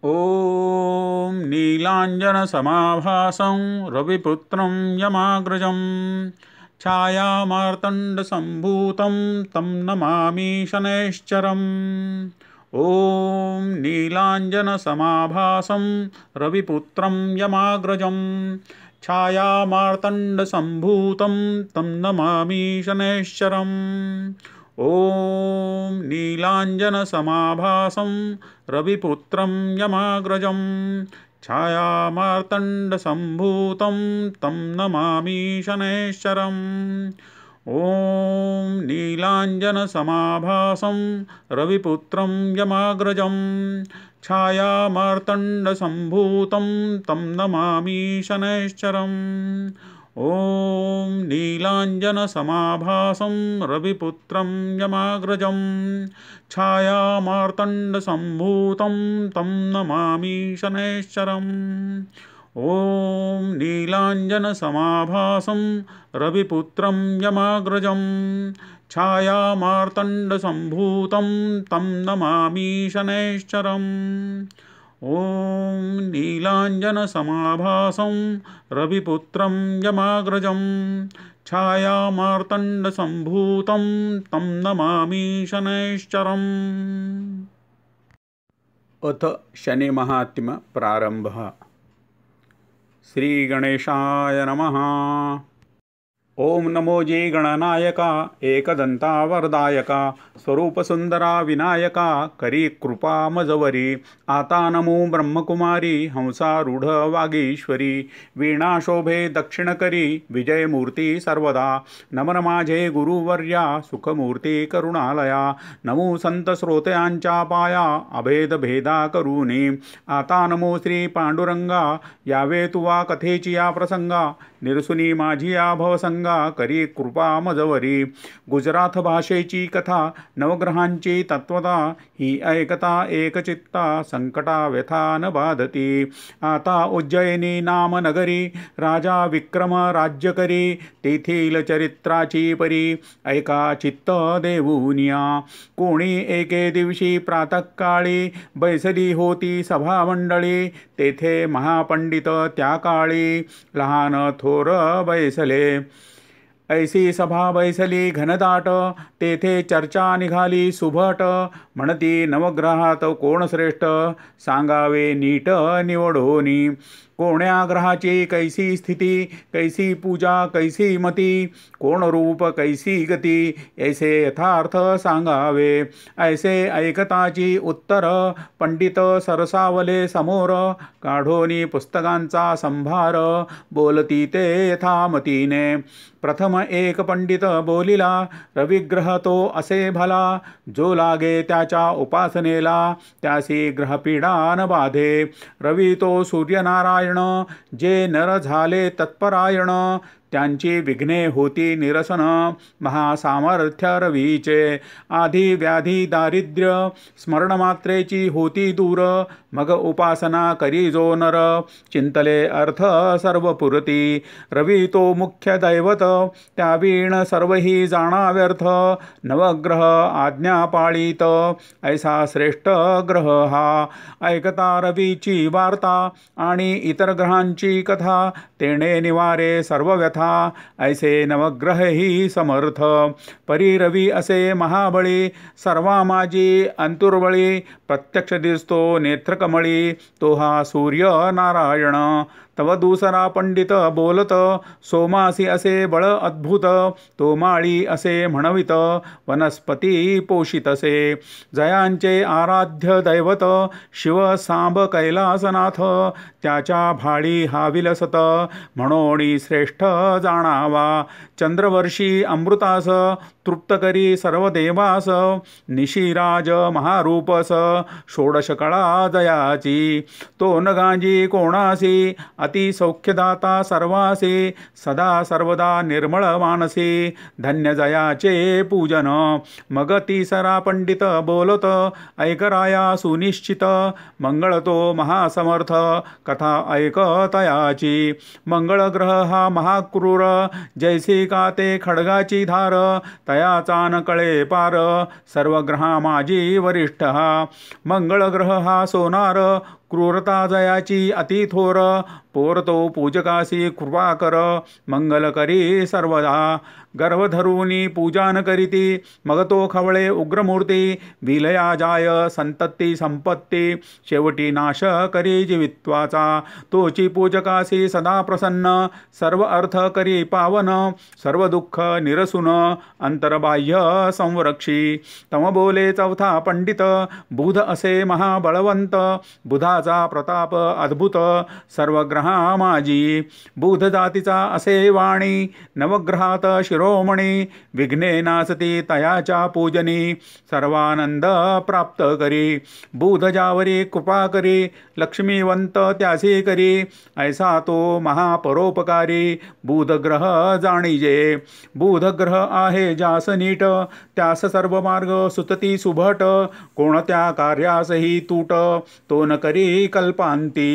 ॐ नीलाञ्जनसमाभासं रविपुत्रं यमाग्रजं छायामार्तण्डसम्भूतं तं नमामि शनैश्चरम्। ॐ नीलाञ्जनसमाभासं रविपुत्रं यमाग्रजं छायामार्तण्डसम्भूतं तं नमामि शनैश्चरम्। ॐ नीलाञ्जनसमाभासं रविपुत्रं यमाग्रजं छायामार्तण्डसम्भूतं तं नमामि शनैश्चरम्। ॐ नीलाञ्जनसमाभासं रविपुत्रं यमाग्रजं छायामार्तण्डसम्भूतं तं नमामि शनैश्चरम्। ॐ नीलाञ्जनसमाभासं रविपुत्रं यमाग्रजं छायामार्तण्डसम्भूतं तं नमामि शनैश्चरम्। ॐ नीलाञ्जनसमाभासं रविपुत्रं यमाग्रजं छायामार्तण्डसम्भूतं तं नमामि शनैश्चरम्। ॐ नीलाञ्जनसमाभासं रविपुत्रं यमाग्रजं छायामार्तण्डसम्भूतं तं नमामि शनैश्चरम्। अथ शनिमहात्म्य प्रारंभः। श्रीगणेशाय नमः। ओम नमो जी गणनायका एकदंता वरदायका स्वरूपसुंदरा विनायका करी कृपा मजवरी। आता नमो ब्रह्मकुमारी हंसारूढ वागीश्वरी वीणा शोभे दक्षिण करी विजयमूर्ती सर्वदा। नमन माझे गुरुवर्या सुखमूर्ती करुणालया नमो संत श्रोत्यांच्या पाया अभेद भेदा करुनी। आता नमो श्री पांडुरंगा यावे तुवा कथेची या प्रसंगा निरसुनी माझी या भवसंगा करी कृपा मजवरी। गुजरात भाषेची कथा नवग्रहांची तत्वता ही ऐकता एकचित्ता संकटा व्यथा न बाधती। आता उज्जयिनी नाम नगरी राजा विक्रम राज्य करी तेथील चरित्राची परी ऐका चित्त देऊनिया। कोणी एके दिवशी प्रातःकाळी बैसली होती सभा मंडळी तेथे महापंडित त्या काळी लहान थोर बैसले। ऐसी सभा बैसली घनदाट तेथे चर्चा निघाली सुभट म्हणती नवग्रहात कोण श्रेष्ठ सांगावे नीट निवडोनी। कोण्या ग्रहाची कैसी स्थिती कैसी पूजा कैसी मती कोण रूप कैसी गती ऐसे यथार्थ सांगावे। ऐसे ऐकताची उत्तर पंडित सरसावले समोर काढोनी पुस्तकांचा संभार बोलती ते यथामतीने। प्रथम एक पंडित बोलिला रविग्रह तो असे भला जो लागे त्याच्या उपासनेला त्यासी ग्रहपीडा न बाधे। रवी तो सूर्यनारायण जे नर झाले तत्परायण त्यांची विघ्ने होती निरसन महासामर्थ्य रवीचे। आधी व्याधी दारिद्र्य स्मरणमात्रेची होती दूर मग उपासना करी जो नर चिंतले अर्थ सर्व पुरती। रवी तो मुख्य दैवत त्यावीण सर्वही जाणा व्यर्थ नवग्रह आज्ञा पाळीत ऐसा श्रेष्ठ ग्रह हा। ऐकता रवीची वार्ता आणि इतर ग्रहांची कथा तेणे निवारे सर्व व्यथा ऐसे नवग्रह ही समर्थ। परी रवी असे महाबळी सर्वा माझी अंतुर्वळी प्रत्यक्ष दिसतो नेत्रकमळी तो हा सूर्य नारायण। तव दुसरा पंडित बोलत सोमासी असे बळ अद्भुत तो माळी असे म्हणवित वनस्पती पोषितसे। जयांचे आराध्य दैवत शिव सांब कैलासनाथ त्याच्या भाळी हा विलसत म्हणोनी श्रेष्ठ जाणावा। चंद्रवर्षी अमृतास तृप्त करी सर्व देवास निशिराज महारूपस षोडश कळा जयाची। तो नगांजी कोणासी अति सौख्यदाता सर्वासे सदा सर्वदा निर्मळ मानसे धन्य जयाचे पूजन मग तिसरा पंडित बोलत ऐकराया सुनिश्चित मंगळ तो महासमर्थ कथा ऐकतयाची मंगळ ग्रह हा महाक्रूर जैसी का ते खडगाची धार तयाचा न कळे पार सर्व ग्रहा माझी वरिष्ठ मंगळ ग्रह हा सोनार क्रूरता जयाची अति थोर पोरतो पूजकासी कृपा कर मंगल करी सर्वदा गर्भधरूनी पूजान करीती मग तो खवळे उग्रमूर्ती विलया जाय संतत्ती संपत्ती शेवटी नाश करी जीवित्वाचा तोची पूजकासी सदा प्रसन्न सर्व अर्थ करी पावन सर्व दुःख निरसून अंतर्बाह्य संरक्षी तम बोले चौथा पंडित बुध असे महाबळवंत बुधाचा प्रताप अद्भुत सर्व ग्रहा माझी बुध जातीचा असे वाणी नवग्रहात शिरोमणी विघ्ने नासती तयाच्या पूजनी सर्वानंद प्राप्त करी बुध जावरी कृपा करी लक्ष्मीवंत त्यासी करी ऐसा तो महापरोपकारी बुधग्रह जाणीजे बुधग्रह आहे जास नीट त्यास सर्व मार्ग सुतती सुभट कोणत्या कार्यासही तूट तो न करी कल्पांती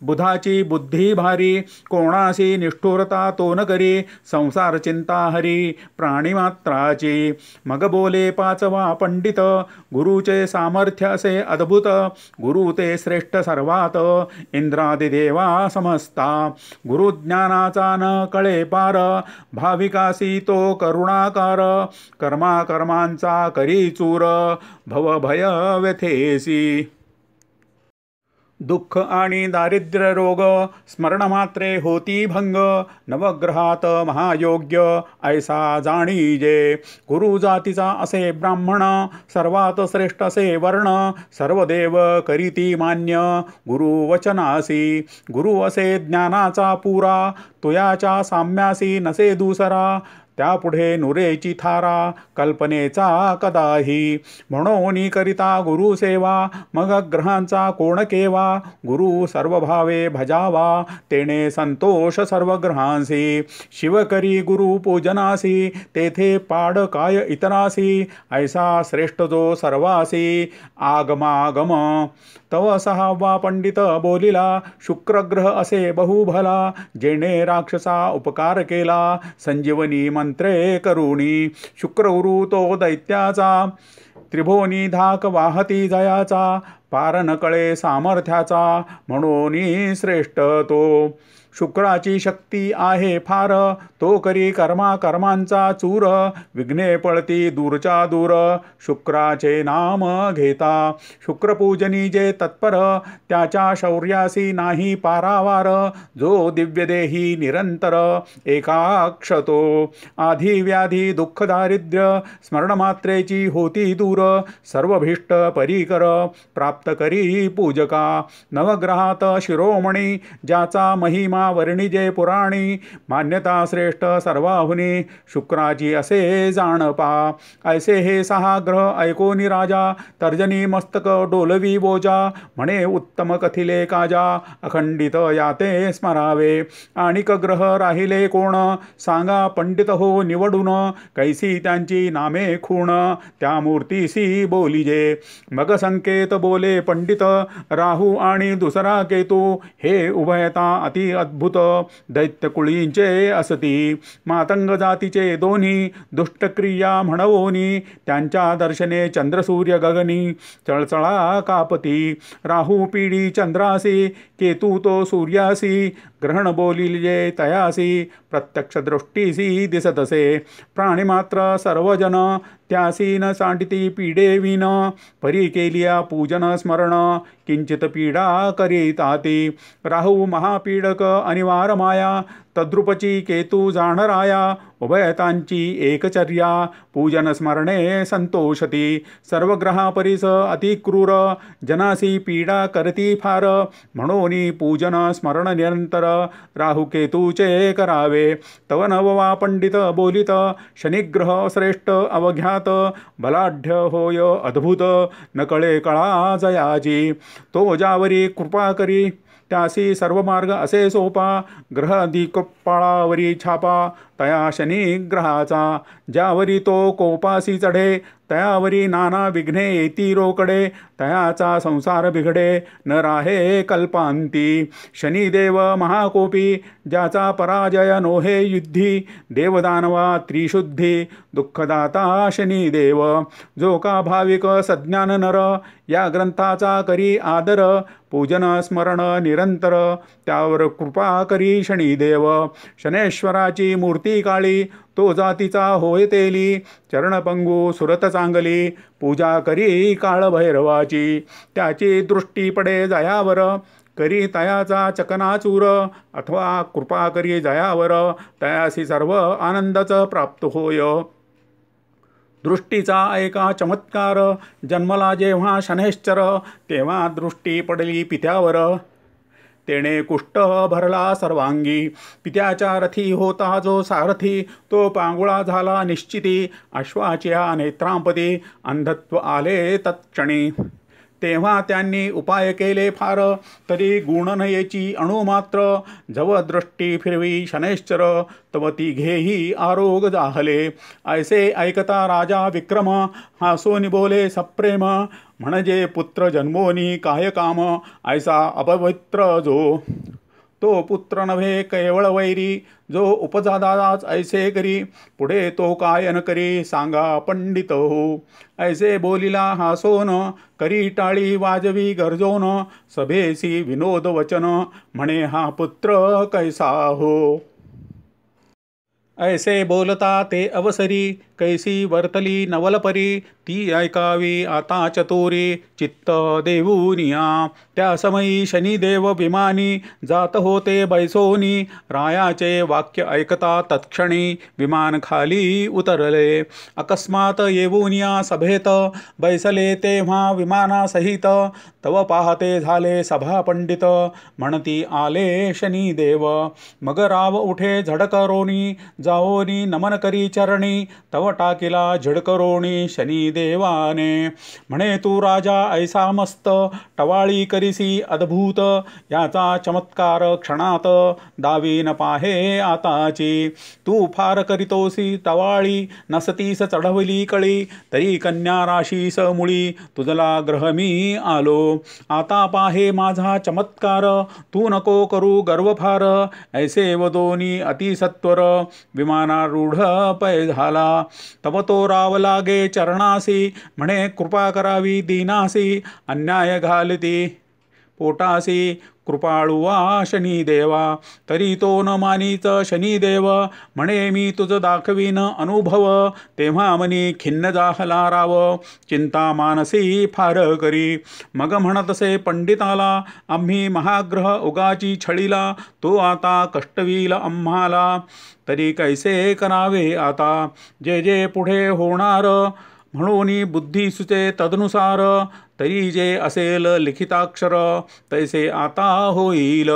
बुधाची बुद्धी भारी कोणासी निष्ठुरता तो न करी संसार चिंता हरी प्राणीमात्राची मग बोले पाचवा पंडित गुरुचे सामर्थ्य असे अद्भुत गुरु ते श्रेष्ठ सर्वात इंद्रादिदेवा समजता गुरुज्ञानाचा न कळे पार भाविकासी तो करुणाकार कर्मा कर्मांचा करी चूर भवभय व्यथेसी दुःख आणि दारिद्र्य रोग स्मरणमात्रे होती भंग नवग्रहात महायोग्य ऐसा जाणीजे गुरु जातीचा असे ब्राह्मण सर्वात श्रेष्ठ असे वर्ण सर्व देव करीती मान्य गुरु वचनासी गुरु असे ज्ञानाचा पुरा तुयाच्या साम्यासी नसे दुसरा त्यापुढे नुरेची थारा कल्पनेचा कदाही म्हणून करिता गुरु सेवा मग ग्रहांचा कोण केवा गुरु सर्व भावे भजावा तेने संतोष सर्व ग्रहांसी शिव करी गुरु पूजनासी तेथे पाड काय इतरासी ऐसा श्रेष्ठ जो सर्वासी आगमागम तव सहावा पंडित बोलिला शुक्रग्रह असे बहुभला जेणे राक्षसा उपकार केला संजीवनी मंत्रे करुणी शुक्रगुरु तो दैत्याचा त्रिभुवनी धाक वाहती जयाचा पार न कळे सामर्थ्याचा म्हणून श्रेष्ठ तो शुक्राची शक्ती आहे फार तो करी कर्मा कर्मांचा चूर विघ्ने पळती दूरच्या दूर शुक्राचे नाम घेता शुक्रपूजनी जे तत्पर त्याच्या शौर्यासी नाही पारावार जो दिव्यदेही निरंतर एकाक्षतो आधी व्याधी दुःख दारिद्र्य स्मरणमात्रेची होती दूर सर्वभीष्ट परीकर प्राप्त करी पूजका नवग्रहात शिरोमणी ज्याचा महिमा वर्णिजे पुराणी मान्यता श्रेष्ठ सर्वाहुनी शुक्राची असे जाणपा ऐसे हे सहा ग्रह ऐकोनी राजा तर्जनी मस्तक डोलवी बोजा म्हणे उत्तम कथिले काजा अखंडित याते स्मरावे आणिक ग्रह राहिले कोण सांगा पंडित हो निवडून कैसी त्यांची नामे खूण त्या मूर्तीसी बोलिजे मग संकेत बोले पंडित राहू आणि दुसरा केतू हे उभयता अति अद्भुत दैत्यकुळींचे असती मातंग जातीचे दोन्ही दुष्टक्रिया म्हणवोनी त्यांच्या दर्शने चंद्रसूर्य गगनी चळचळा कापती राहू पीडी चंद्रासी केतू तो सूर्यासी ग्रहण बोलिले तयासी प्रत्यक्ष दृष्टीसी दिसतसे प्राणीमात्र सर्वजन त्यासी न सांडिती पीडे विन परी केलिया पूजन स्मरण किंचित पीडा करीताती राहू महापीडक अनिवार माया तद्रुपची केतू जाणराया उभयतांची एकचर्या पूजन स्मरणे संतोषती सर्व ग्रहापरीस अतिक्रूर जनासी पीडा करती फार म्हणून पूजन स्मरण निरंतर राहू केतूचे करावे तव नववा पंडित बोलित शनिग्रह श्रेष्ठ अवघ्यात बलाढ्य होय अद्भुत न कळे कळा जयाची तो जावरी कृपा करी त्यासी सर्व मार्ग असे सोपा, ग्रह दिक्पाळावरी छापा, तया शनी ग्रहाचा, ज्यावरी तो कोपासी चढे, तयावरी नाना विघ्ने येती रोकडे, तयाचा संसार बिघडे न राहे कल्पांती. शनिदेव महाकोपी, ज्याचा पराजय नोहे युद्धी, देवदानवा त्रिशुद्धी, दुःखदाता शनिदेव. जो का भाविक सज्ञान नर, या ग्रंथाचा करी आदर, पूजन स्मरण निरंतर, त्यावर कृपा करी शनिदेव. शनेश्वराची मूर्ती काळी, तो जातीचा होय तेली, चरणपंगू सुरत चांगली, पूजा करी काळभैरवाची. त्याची दृष्टी पडे जयावर, करी तयाचा चकनाचूर, अथवा कृपा करी जयावर, तयासी सर्व आनंदच प्राप्त होय. दृष्टीचा ऐका चमत्कार, जन्मला जेव्हा शनैश्चर, तेव्हा दृष्टी पडली पित्यावर, तेणे कुष्ठ भरला सर्वांगी. पित्याच्या रथी होता जो सारथी, तो पांगुळा झाला निश्चिती, अश्वाच्या नेत्रांपती अंधत्व आले तत्क्षणी. तेव्हा त्यांनी उपाय केले फार, तरी गुण नयेची अणुमात्र, जव दृष्टी फिरवी शनैश्चर, तव तिघेही आरोग जाहले. ऐसे ऐकता राजा विक्रम, हासोनी बोले सप्रेम, म्हणजे पुत्र जन्मोनी काय काम, ऐसा अपवित्र जो. तो पुत्र नव्हे केवळ वैरी, जो उपजादाच ऐसे करी, पुढे तो काय न करी सांगा पंडित हो. ऐसे बोलिला हासोन, करी टाळी वाजवी गरजोन, सभेसी विनोद वचन, म्हणे हा पुत्र कैसा हो. ऐसे बोलता ते अवसरी, कैसी वर्तली नवलपरी, ती ऐकावी आता चतुरी, चित्त देऊनिया. त्या समयी शनिदेव विमानी, जात होते बैसोनी, रायाचे वाक्य ऐकता तत्क्षणी, विमान खाली उतरले. अकस्मात येऊनिया सभेत, बैसले तेव्हा विमानासहित, तव पाहते झाले सभा पंडित, म्हणती आले शनिदेव. मग राव उठे झडकरोनी, जाओनी नमन करी चरणी, तव टाकिला झडकरोणी शनिदेवाने. म्हणे तू राजा ऐसा मस्त, टवाळी करीसी अद्भुत, याचा चमत्कार क्षणात दावीन पाहे आताची. तू फार करीतोसी टवाळी, नसतीस चढवली कळी, तरी कन्या राशीस मुळी, तुझला ग्रह मी आलो. आता पाहे माझा चमत्कार, तू नको करू गर्व फार, ऐसे वदोनी अतिसत्वर, विमानारूढ पै झाला. तव तो राव लागे चरणासी, म्हणे कृपा करावी दीनासी, अन्याय घालती पोटासी, कृपाळुवा शनिदेवा. तरी तो न मानीच शनिदेव, म्हणे मी तुझ दाखवीन अनुभव, तेव्हा मनी खिन्न जाहला राव, चिंता मानसी फार करी. मग म्हणतसे पंडिताला, आम्ही महाग्रह उगाची छळीला, तो आता कष्टवील आम्हाला, तरी कैसे करावे आता. जे जे पुढे होणार, म्हणून बुद्धी सुचे तदनुसार, तरी जे असेल लिखिताक्षर, तैसे आता होईल.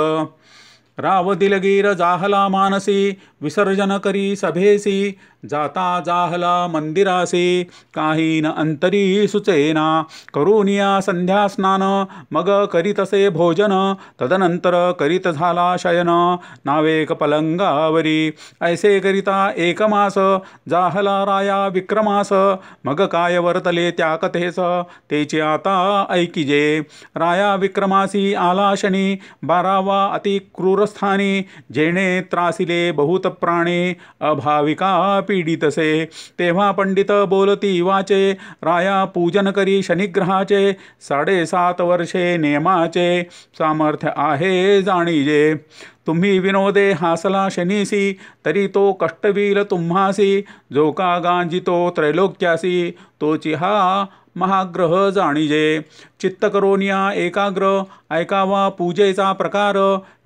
राव दिलगीर जाहला मानसी, विसर्जन करी सभेसी, जाता जाहला मंदिरासी, काही न अंतरी सुचेना. करूनिया संध्या स्नान, मग करीतसे भोजन, तदनंतर करीत झाला शयन, नावेक पलंगावरी. ऐसे करिता एक मास, जाहला राया विक्रमास, मग काय वर्तले त्या कथेस, तेची आता ऐकिजे. राया विक्रमासी आला शनी, 12वा अति क्रूरस्थानी, जेणे त्रासिले बहुत प्राणी, अभाविका पीडितसे. तेव्हा पंडित बोलती वाचे, राया पूजन करी शनिग्रहाचे, 7.5 वर्षे नेमाचे, सामर्थ्य आहे जाणीजे. तुम्ही विनोदे हासला शनीसी, तरी तो कष्टवील तुम्हासी, जो का गांजितो त्रैलोक्यासी, तोची हा महाग्रह जाणीजे. चित्त करोनिया एकाग्र, ऐकावा पूजेचा प्रकार,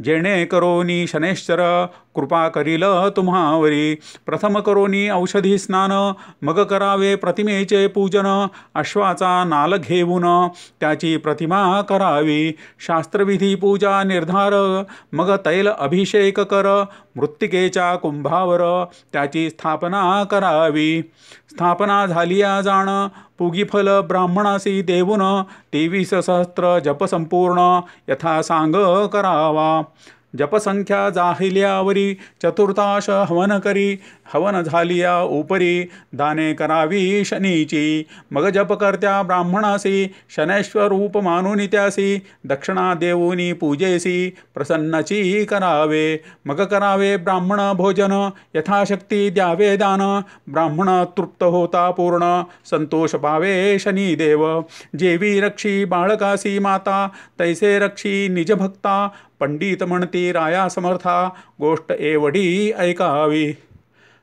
जेणे करोनी शनैश्चर, कृपा करील तुम्हावरी. प्रथम करोनी औषधी स्नान, मग करावे प्रतिमेचे पूजन, अश्वाचा नाल घेऊन त्याची प्रतिमा करावी. शास्त्रविधी पूजा निर्धार, मग तैल अभिषेक कर, मृत्तिकेच्या कुंभावर त्याची स्थापना करावी. स्थापना झालिया जाण, पुगीफल ब्राह्मणासी देऊन, 23 सहस्त्र जप संपूर्ण यथा सांग करावा. जपसंख्या जाहिल्यावरी चतुर्ताश हवन करी. हवन झालिया उपरी दाने करावी शनीची. मग जप करत्या ब्राह्मणासी शनैश्वर रूप मानून त्यासी. दक्षिणा देऊनी पूजेसी प्रसन्नची करावे. मग करावे ब्राह्मण भोजन यथाशक्ती द्यावे दान. ब्राह्मण तृप्त होता पूर्ण संतोष पावे शनिदेव. जेवी रक्षी बाळकासी माता तैसे रक्षी निजभक्ता. पंडित म्हणती राया समर्था गोष्ट एवढी ऐकावी.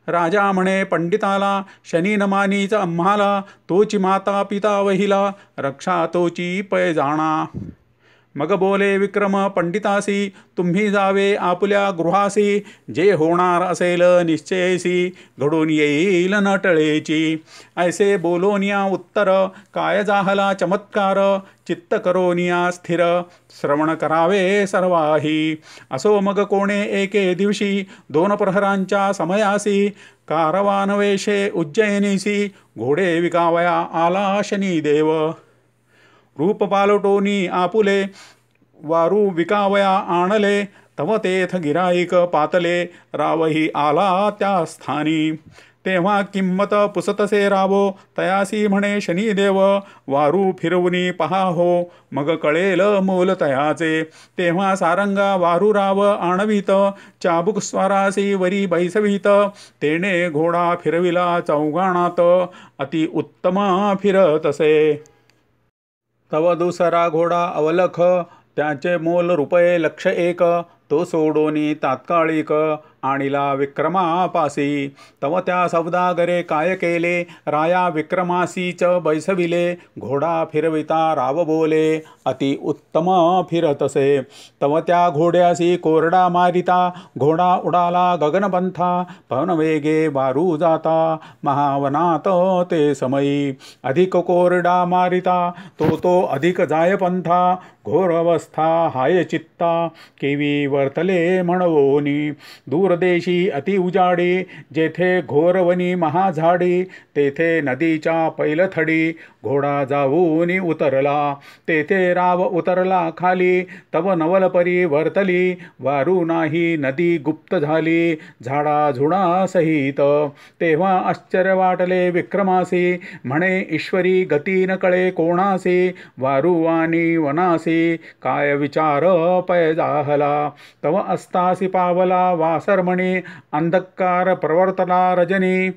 राजा म्हणे पंडिताला शनी न मानीच आम्हाला. तोची माता पिता वहिला रक्षा तोची पै जाणा. मग बोले विक्रम पंडितासी तुम्ही जावे आपुल्या गृहासी. जे होणार असेल निश्चयसी घडून येईल न टळेची. ऐसे बोलोनिया उत्तर काय जाहला चमत्कार. चित्त करोनिया स्थिर श्रवण करावे सर्वाही. असो मग कोणे एके दिवशी 2 प्रहरांच्या समयासी. कारवान वेशे उज्जयिनीसी घोडे विकावया आला शनिदेव. रूप पालटोनी आपुले वारू विकावया आणले. तव तेथ गिराईक पातले रावही आला त्या स्थानी. तेव्हा किंमत पुसतसे रावो तयासी म्हणे शनिदेव. वारू फिरवूनी पहा हो मग कळेल मोल तयाचे. तेव्हा सारंगा वारू राव आणवीत. चाबुक स्वारासी वरी बैसवीत. तेने घोडा फिरविला चौगाणात अति उत्तम फिरतसे. तव दुसरा घोडा अवलख त्याचे मोल रुपये 1,01,000. तो सोडोनी तात्कालिक आणिला विक्रमापासी. तव त्या सौदागरे काय केले राया विक्रमासीच बैसविले. घोडा फिरविता राव बोले अति उत्तम फिरतसे. तव त्या घोड्यासी कोरडा मारिता घोडा उडाला गगनपंथा. पवनवेगे वारू जाता महावनात ते समयी. अधिक कोरडा मारिता तो अधिक जाय पंथा. घोर अवस्था हाय चित्ता केवी वर्तले म्हणवोनी. दूरदेशी अति उजाडी जेथे घोरवनी महाझाडी. तेथे नदीच्या पैलथडी घोडा जाऊनी उतरला. तेथे राव उतरला खाली. तव नवलपरी वर्तली वारू नाही नदी गुप्त झाली झाडा झुडा सहित. तेव्हा आश्चर्य वाटले विक्रमासी म्हणे ईश्वरी गती न कळे कोणासी. वारू वाणी वनासी काय विचार पै जाहला. तव अस्तासी पावला वासरमणी अंधकार प्रवर्तला रजनी.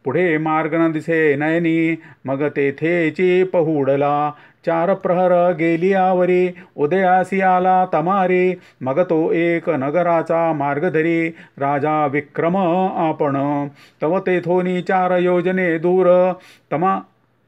पुढे मार्ग न दिसे नयनी मग तेथेची पहुडला. 4 प्रहर गेलियावरी उदयासी आला तमारी. मग तो एक नगराचा मार्ग धरी राजा विक्रम आपण. तव तेथोनी 4 योजने दूर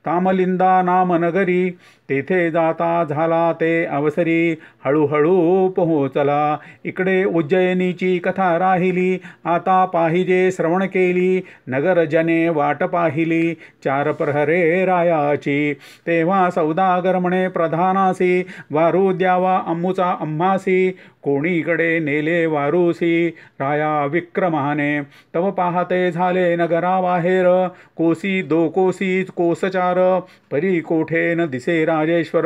तामलिंदा नाम नगरी. तेथे जाता झाला ते अवसरी हळूहळू पोहोचला. इकडे उज्जयिनीची कथा राहिली आता पाहिजे श्रवण केली. नगरजने वाट पाहिली 4 प्रहरे रायाची. तेव्हा सौदागर म्हणे प्रधानासी वारू द्यावा अम्मुचा आम्हासी. कोणीकडे नेले वारूसी राया विक्रमाने. तव पाहते झाले नगराबाहेर कोसी 2 कोसी कोसचार. परी कोठे न दिसे राजेश्वर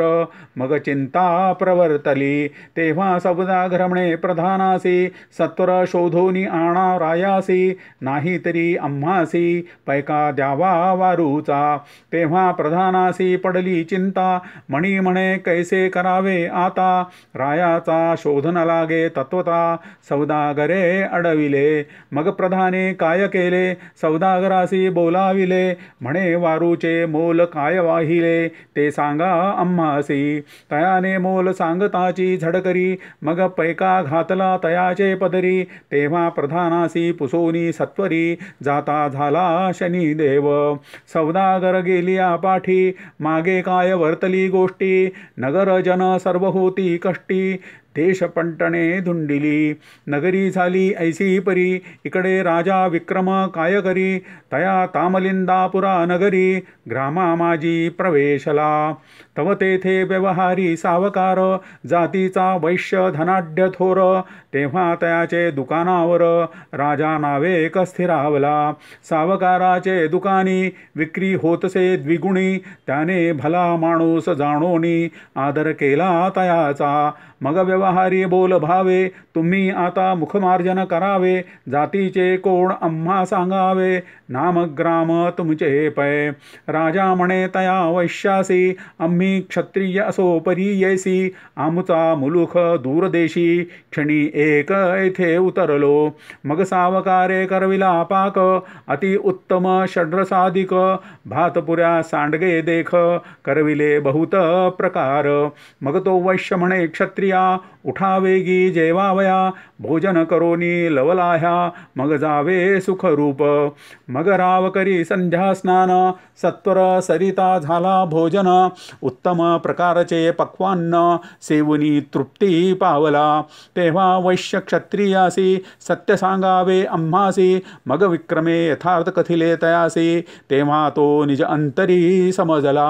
मग चिंता प्रवर्तली. तेव्हा सौदागर म्हणे प्रधानासी सत्वर शोधोनी आणा रायासी. नाही तरी आम्हासी पैका द्यावा वारूचा. तेव्हा प्रधानासी पडली चिंता म्हणी म्हणे कैसे करावे आता. रायाचा शोध न लागे तत्वता सौदागरे अडविले. मग प्रधाने काय केले सौदागरासी बोलाविले. म्हणे वारूचे मोल काय वाहिले ते सांगा आम्हासी. तयाने मोल सांगताची झडकरी मग पैका घातला तयाचे पदरी. तेव्हा प्रधानासी पुसोनी सत्वरी जाता झाला शनिदेव. सौदागर गेलिया पाठी मागे काय वर्तली गोष्टी. नगरजन सर्व होती कष्टी. देशपंटणे धुंडिली. नगरी झाली ऐसी परी, इकडे राजा विक्रम काय करी. तया तामलिंदापुरा नगरी, ग्रामा माझी प्रवेशला. तव तेथे व्यवहारी सावकार, जातीचा वैश्य धनाढ्य थोर. तेव्हा तयाचे दुकानावर, राजा नावेक स्थिरावला. सावकाराचे दुकानी, विक्री होतसे द्विगुणी. त्याने भला माणूस जाणोनी, आदर केला तयाचा. मग व्यवहारी बोल भावे, तुम्ही आता मुखमार्जन करावे. जातीचे कोण आम्हा सांगावे, नामग्राम तुमचे पै. राजा म्हणे तया वैश्यासी, आम्ही क्षत्रिय असो परी येसी. आमचा मुलुख दूरदेशी, क्षणी एक येथे उतरलो. मग सावकारे करविला पाक, अति उत्तम षड्रसाधिक. भातपुऱ्या सांडगे देख, करविले बहुत प्रकार. मग तो वैश्य म्हणे क्षत्रिया, उठावेगी जेवावया. भोजन करोनी लवलाह्या, मग जावे सुखरूप. मग राव करी संध्या स्नान, सत्वर सरिता झाला भोजन. उत्तम प्रकारचे पक्वान्न, सेवुनी तृप्ती पावला. तेव्हा वैश्य क्षत्रियासी, सत्य सांगावे आम्हासी. मग विक्रमे यथार्थ कथिले तयासी, तेव्हा तो निज अंतरी समजला.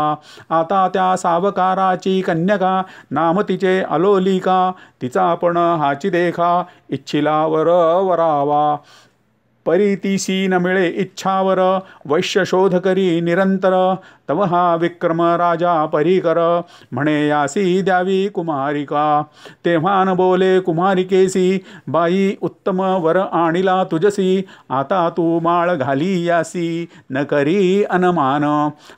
आता त्या सावकाराची कन्यका, नाम तिचे अलोलिका. तिचा पण हाची देखा, इच्छिला वर वरावा. परितीसी न मिळे इच्छावर, वैश्य शोध करी निरंतर. तव हा विक्रम राजा परिकर, म्हणे यासी द्यावी कुमारिका. तेव्हा न बोले कुमारिकेसी, बाई उत्तम वर आणिला तुझसी. आता तू माळ घाली यासी, न करी अनमान.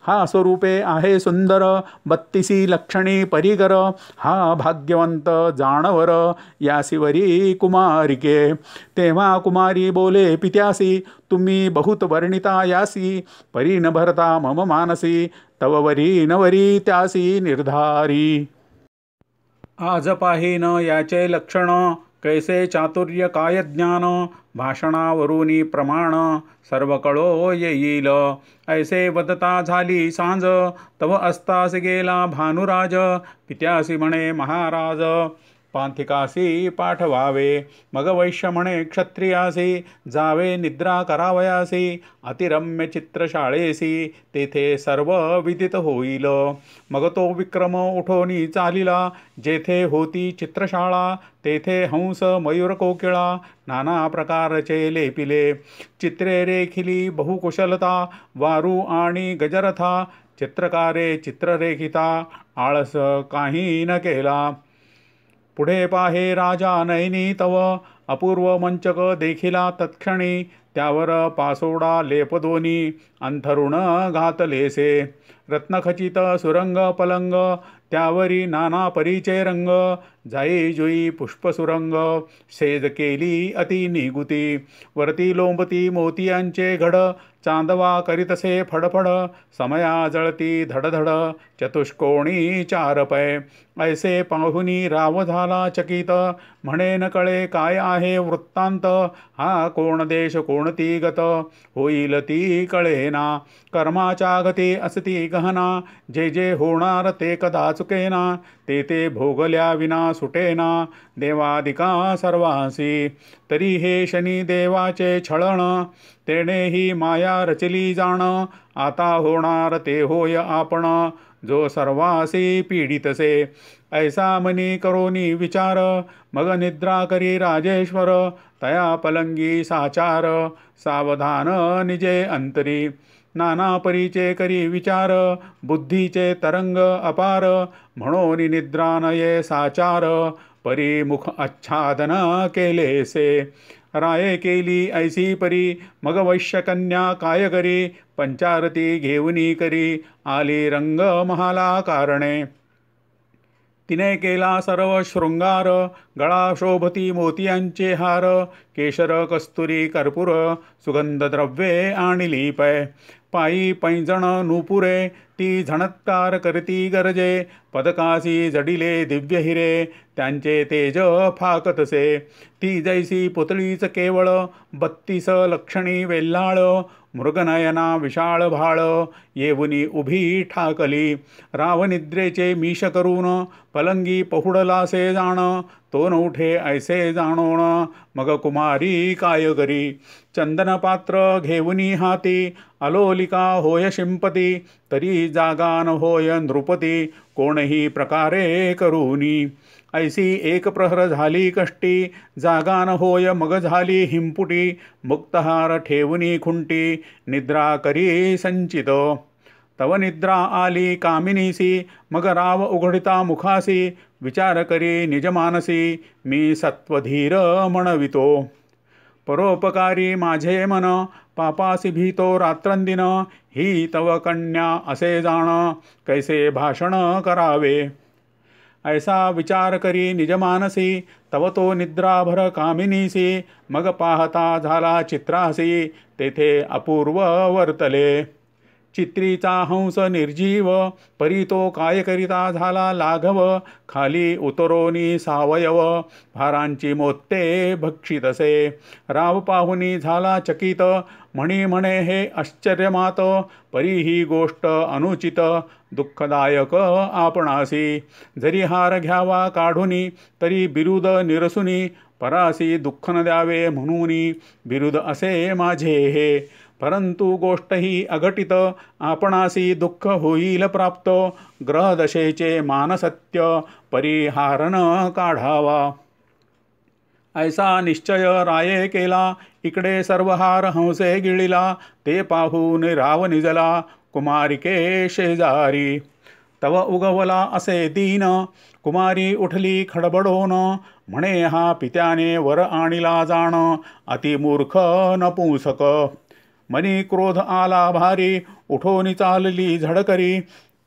हा स्वरूपे आहे सुंदर, 32 लक्षणी परिकर. हा भाग्यवंत जानवर, यासीवरी कुमारिके. तेव्हा कुमारी बोले पित्यासी, तुम्ही बहुत वर्णिता यासी. परी न भरता मम मानसी, तव वरी नवरी त्यासी निर्धारी. आज पाहिन याचे लक्षण, कैसे चातुर्य काय ज्ञान. भाषणावरुनी प्रमाण, सर्व कळो येईल. ऐसे वदता झाली सांज, तव अस्तास गेला भानुराज. पित्यासी म्हणे महाराज, पांथिकासी पाठवावे. मग वैश्य म्हणे क्षत्रियासी, जावे निद्रा करावयासी. अतिरम्य चित्रशाळेसी, तेथे सर्व विदित होईल. मग तो विक्रम उठोनी चालिला, जेथे होती चित्रशाळा. तेथे हंस मयूर कोकिळा, नाना प्रकारचे लेपिले. चित्रे रेखिली बहुकुशलता, वारू आणि गजरथा. चित्रकारे चित्ररेखिता, आळस काही न केला. पुढे पाहे राजा नयनी तव, अपूर्व मंचक देखिला तत्क्षणी. त्यावर पासोडा लेपदोनी, अंथरुण घातलेसे. रत्नखचित सुरंग पलंग, त्यावरी नाना परीचे रंग. जाई जुई पुष्पसुरंग, सेज केली अति निगुती. वरती लोंबती मोतियांचे घड, चांदवा करीतसे फडफड. समया जळती धडधड, चतुष्कोणी 4 पै. ऐसे पाहुनी राव झाला चकित, म्हणे न कळे काय आहे वृत्तांत. हा कोण देश कोणती गत, होईल ती कळेना. कर्माच्या गती असती गहना, जे जे होणार ते कदा चुकेना. ते ते भोगल्या विना सुटेना, देवादिका सर्वांसी. तरी हे शनी देवाचे छळण, तेनेही माया रचली जाण. आता होणार ते होय आपण, जो सर्वासी पीडितसे. ऐसा मनी करोनी विचार, मग निद्रा करी राजेश्वर. तया पलंगी साचार, सावधान निजे अंतरी. नाना परीचे करी विचार, बुद्धीचे तरंग अपार. म्हणून निद्रा नये साचार, परी मुख आच्छादन केलेसे. राये केली ऐसी परी, मग वैश्यकन्या काय करी. पंचारती घेऊनी करी, आली रंग महाला कारणे. तिने केला सर्व शृंगार, गळा शोभती मोतियांचे हार. केशर कस्तुरी कर्पूर, सुगंधद्रव्ये आणली पै. पायी पैंजण नुपुरे, ती झणत्कार करती गरजे. पदकासी जडिले दिव्य हिरे, त्यांचे तेज फाकतसे. ती जैसी पुतळीच केवळ, 32 लक्षणी वेल्हाळ. मृगनयना विशाळ भाळ येऊनी उभी ठाकली. रावनिद्रेचे मीश करून पलंगी पहुडलासे जाण. तो न उठे ऐसे जाणोण मग कुमारी काय करी. चंदन पात्र घेऊनी हाती अलोलिका होय शिंपती. तरी जागा न होय नृपती कोणही प्रकारे करूनी. ऐसी एक प्रहर झाली कष्टी जागा न होय मग झाली हिंपुटी. मुक्तहार ठेवूनी खुंटी निद्रा करी संचित. तव निद्रा आली कामिनीसी मग राव उघडिता मुखासी. विचार करी निजमानसी मी सत्वधीर म्हणवितो. परोपकारी माझे मन पापासी भीतो रात्रंदिन. ही तव कन्या असे जाण कैसे भाषण करावे. ऐसा विचार करी निजमानसी तव तो निद्राभर कामिनीसी. मग पाहता झाला चित्रासी तेथे अपूर्व वर्तले. चित्रीचा हंस निर्जीव परी तो काय करिता झाला लाघव. खाली उतरोनी सावयव भारांची मोत्ते भक्षितसे. राव पाहुनी झाला चकित म्हणे हे आश्चर्यमात. परी ही गोष्ट अनुचित दुःखदायक आपणासी. जरी हार घ्यावा काढुनी तरी बिरुद निरसुनी. परासी दुःख न द्यावे म्हणूनी बिरुद असे माझे हे. परंतु गोष्ट ही अघटित आपणासी दुःख होईल प्राप्त. ग्रहदशेचे मानसत्य परिहारण काढावा. ऐसा निश्चय राये केला इकडे सर्व हार हंसे गिळिला. ते पाहून राव निजला कुमारिके शेजारी. तव उगवला असे दीन कुमारी उठली खडबडोन. म्हणे हा पित्याने वर आणिला जाण अतिमूर्ख नपुंसक. मनी क्रोध आला भारी उठोनी चालली झडकरी.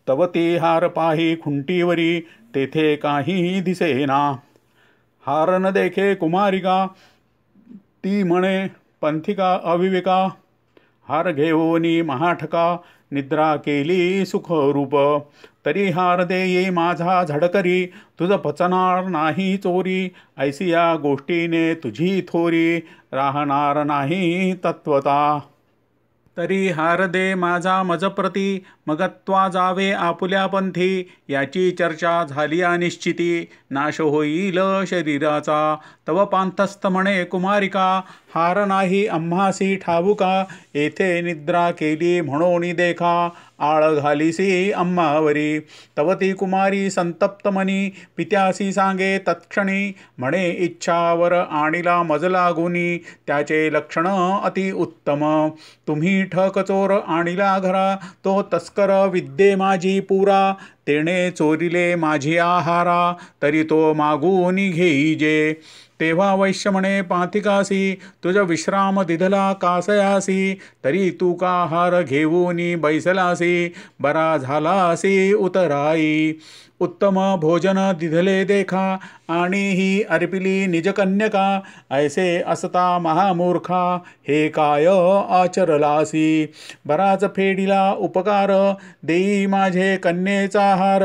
तव ती हार पाही खुंटीवरी तेथे काही दिसेना. हार न देखे कुमारिका ती म्हणे पंथिका अविवेका. हार घेऊनी महाठका निद्रा केली सुखरूप. तरी हार देई माझा झडकरी तुझ पचणार नाही चोरी. ऐसी या गोष्टीने तुझी थोरी राहणार नाही तत्वता. तरी हार दे माझा मजप्रती मगत्वा जावे आपुल्या पंथी. याची चर्चा झाली अनिश्चिती नाश होईल शरीराचा. तव पांथस्थ म्हणे कुमारिका हार नाही आम्हासी ठाऊका. येथे निद्रा केली म्हणून देखा आळ घालीसी आम्हावरी. तव ती कुमारी संतप्त मनी पित्यासी सांगे तत्क्षणी. म्हणे इच्छावर आणिला मज लागुनी त्याचे लक्षण अति उत्तम. तुम्ही ठक चोर आणिला घरा तो तस्कर विद्ये माझी पुरा. तेणे चोरिले माझी आहारा तरी तो मागून घेईजे. तेव्हा वैश्य म्हणे पाथिकासी तुझ विश्राम दिधला कासयासी. तरी तू का हार घेऊनी बैसलासी बरा झालासी उतराई. उत्तम भोजन दिधले देखा आणि ही अर्पिली निजकन्यका. ऐसे असता महामूर्खा हे काय आचरलासी. बराच फेडिला उपकार देई माझे कन्येचा हार.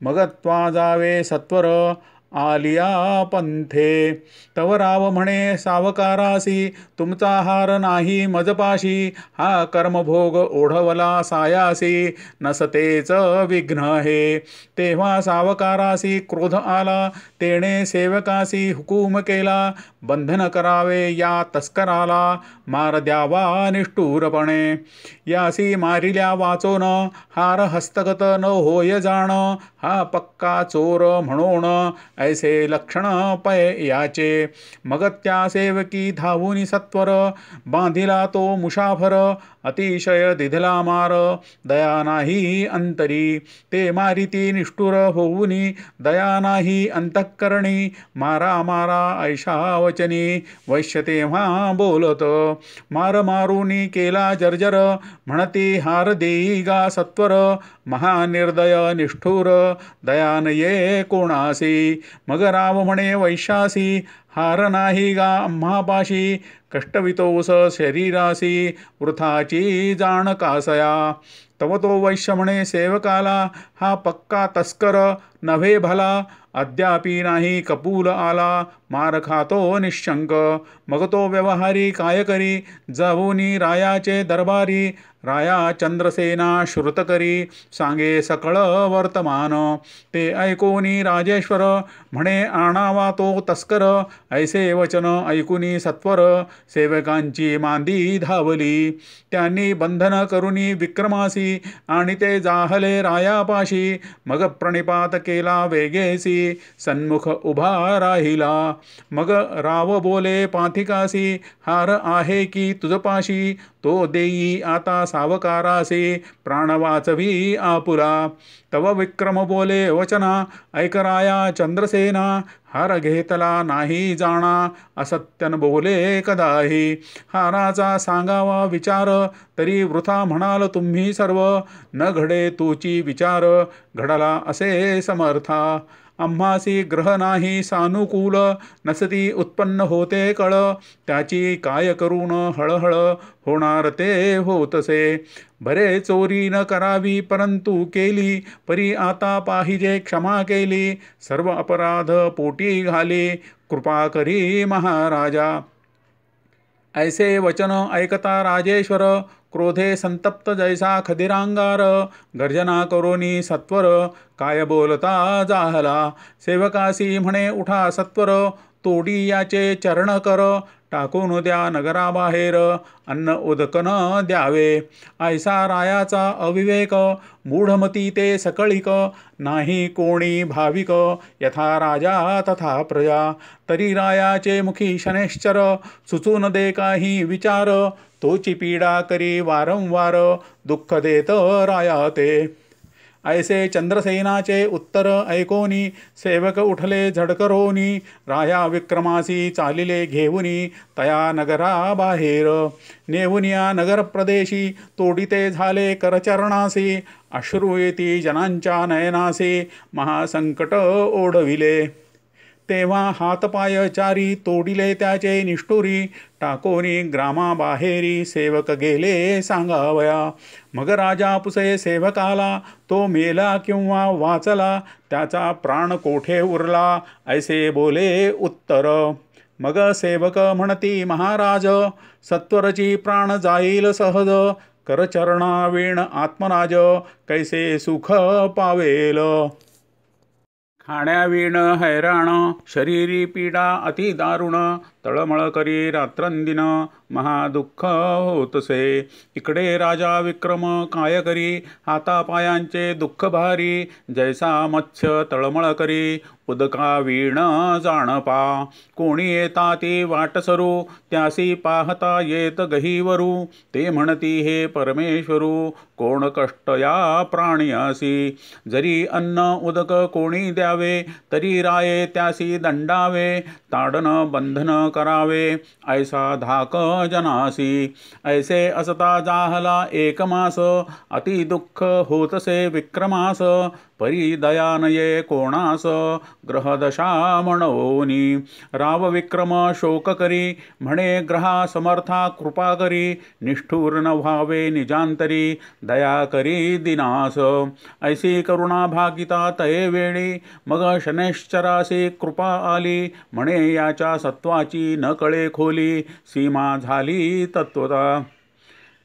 मगत्वा जावे सत्वर आलिया पंथे. तव राव म्हणे सावकारासी तुमचा हार नाही मजपाशी. हा कर्मभोग ओढवला सायासी नसतेच विघ्न हे. तेव्हा सावकारासी क्रोध आला तेणे सेवकासी हुकूम केला. बंधन करावे या तस्कराला मार द्यावा निष्ठुरपणे. यासी मारिल्या वाचोन हार हस्तगत न होय जाण. हा पक्का चोर म्हणून ऐसे लक्षण पय याचे. मग त्या सेवकी धावून सत्वर बांधिला तो मुसाफर. अतिशय दिधला मार दया नाही अंतरी. ते मारिती निष्ठुर होऊनी दया नाही अंतःकरणी. मारा मारा ऐशा वचनी वैश्य तेव्हा बोलत. मार मारुनी केला जर्जर म्हणती हार देई गा सत्वर. महानिर्दय निष्ठुर दयान ये कोणासी. मग राव म्हणे वैश्यासी हार नाही गा आम्हापाशी. कष्टवितोस शरीरासी वृथाची जाण कासया. तव तो वैश्य म्हणे सेवकाला हा पक्का तस्कर नव्हे भला. अद्यापि नाही कपूल आला, मार खातो निशंक. मग तो व्यवहारी काय करी, जाऊनी रायाचे दरबारी. राया चंद्रसेना श्रुत करी, सांगे सकळ वर्तमान. ते ऐकोनी राजेश्वर, म्हणे आणावा तो तस्कर. ऐसे वचन ऐकुनी सत्वर, सेवकांची मांदी धावली. त्यांनी बंधन करुनी विक्रमासी, आणि ते जाहले रायापाशी. मग प्रणिपात केला वेगेसी, सन्मुख उभा राहिला. मग राव बोले पाथिकासी, हार आहे की तुझपाशी. तो देई आता सावकारासी, प्राण वाचवी आपुला. तव विक्रम बोले वचना, ऐकराया चंद्रसेना. हार घेतला नाही जाणा, असत्यन बोले कदाही. हाराचा सांगावा विचार, तरी वृथा म्हणाल तुम्ही सर्व. न घडे तुची विचार, घडला असे समर्था. आम्हासी ग्रह नाही सानुकूल, नसती उत्पन्न होते कळ. त्याची काय करून हळहळ, होणार ते होतसे. बरे चोरी न करावी परंतु केली, परी आता पाहिजे क्षमा केली. सर्व अपराध पोटी घाली, कृपा करी महाराजा. ऐसे वचन ऐकता राजेश्वर, क्रोधे संतप्त जैसा खदिरांगार. गर्जना करोनी सत्वर, काय बोलता जाहला. सेवकासी म्हणे उठा सत्वर, तोडी याचे चरण कर. टाकून द्या नगराबाहेर, अन्न उदकन द्यावे. ऐसा रायाचा अविवेक, मूढमती ते सकळिक. नाही कोणी भाविक, यथा राजा तथा प्रजा. तरी रायाचे मुखी शनैश्चर, सुचून दे काही विचार. तोची पीडा करी वारंवार, दुःख देत राया ते. ऐसे चंद्रसेनाचे उत्तर ऐकोनी, सेवक उठले झडकरोनी. राया विक्रमासी चालिले घेऊनी, तया नगरा बाहेर. नेऊनिया नगर प्रदेशी, तोडिते झाले करचरणासी. अश्रू येती जनांच्या नयनासी, महासंकट ओढविले. तेव्हा हातपाय चारी, तोडिले त्याचे निष्ठुरी. टाकोनी ग्रामाबाहेरी, सेवक गेले सांगावया. मग राजा पुसे सेवकाला, तो मेला किंवा वाचला. त्याचा प्राण कोठे उरला, ऐसे बोले उत्तर. मग सेवक म्हणती महाराज, सत्वरची प्राण जाईल सहज. करचरणावीण आत्मराज, कैसे सुख पावेल. खाण्यावीण हैराण, शरीरी पीडा अति दारुण. तळमळ करी रात्रंदिन, महादुःख होतसे. इकडे राजा विक्रम काय करी, हातापायांचे दुःख भारी. जैसा मत्स्य तळमळ करी, उदका वीण जाणपा. कोणी येता ती वाट सरू, त्यासी पाहता येत गहीवरू. ते म्हणती हे परमेश्वरू, कोण कष्ट या प्राणियासी. जरी अन्न उदक कोणी द्यावे, तरी राये त्यासी दंडावे. ताडन बंधन करावे, ऐसा धाक जनासी. ऐसे असता जाहला एक मास, अति दुःख होतसे विक्रमास. परी दयानये कोणास, ग्रहदशा म्हणोनी. राव विक्रम शोक करी, म्हणे ग्रहा समर्था कृपा करी. निष्ठुर न व्हावे निजांतरी, दया करी दिनास. ऐसी करुणा भागिता तये वेळी, मग शनैश्चरासी कृपा आली. म्हणे याच्या सत्वाची न कळे खोली, सीमा झाली तत्वता.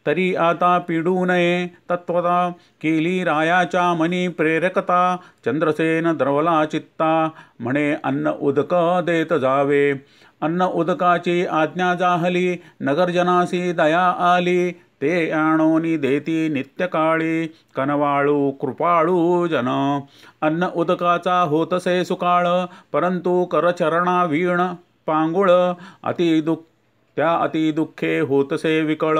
तरी आता पिडू नये तत्वता, केली रायाच्या मनी प्रेरकता. चंद्रसेन द्रवला चित्ता, म्हणे अन्न उदक देत जावे. अन्न उदकाची आज्ञा जाहली, नगरजनासी दया आली. ते आणोनी देती नित्यकाळी, कनवाळू कृपाळू जन. अन्न उदकाचा होतसे सुकाळ, परंतु करचरणा वीण पांगुळ. त्या अति दुःखे होतसे विकळ,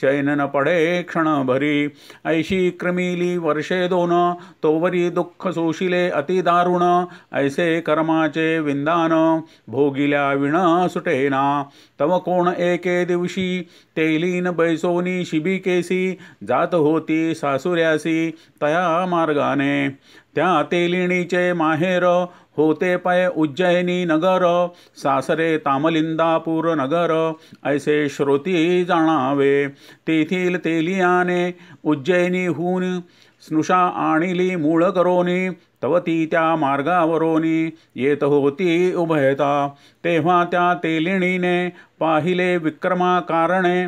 चैन न पडे क्षणभरी. ऐशी क्रमिली वर्षे दोन, तोवरी दुःख सोशिले अति दारुण. ऐसे कर्माचे विंदान, भोगिल्या विण सुटेना. तव कोण एके दिवशी, तेलीन बैसोनी शिबिकेसी. जात होती सासुऱ्यासी, तया मार्गाने. त्या तेलिणीचे माहेर, होते पय उज्जैनी नगर. सासरे तामलिंदापूर नगर, ऐसे श्रोती जाणावे. तेथील तेलियाने उज्जैनीहून स्नुषा आणिली मूळ करोनी. तव ती त्या मार्गावरोनी येत होती उभयता. तेव्हा त्या तेलिणीने पाहिले विक्रमाकारणे.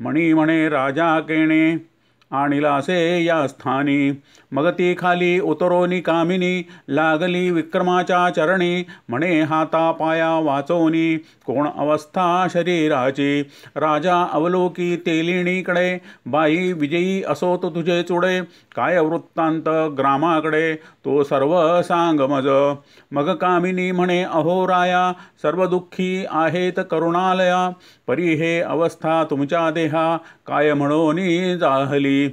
मणी म्हणे राजा केणे आणिलासे या स्थानी. मग ती खाली उतरोनी कामिनी लागली विक्रमाच्या चरणी. म्हणे हाता पाया वाचोनी कोण अवस्था शरीराची. राजा अवलोकी तेलिणीकडे बाई विजयी असोत तुझे चुडे. काय वृत्तांत ग्रामाकडे तो सर्व सांग मज. मग कामिनी म्हणे अहो राया सर्व दुःखी आहेत करुणालया. परी हे अवस्था तुमच्या देहा काय म्हणोनी जाहली.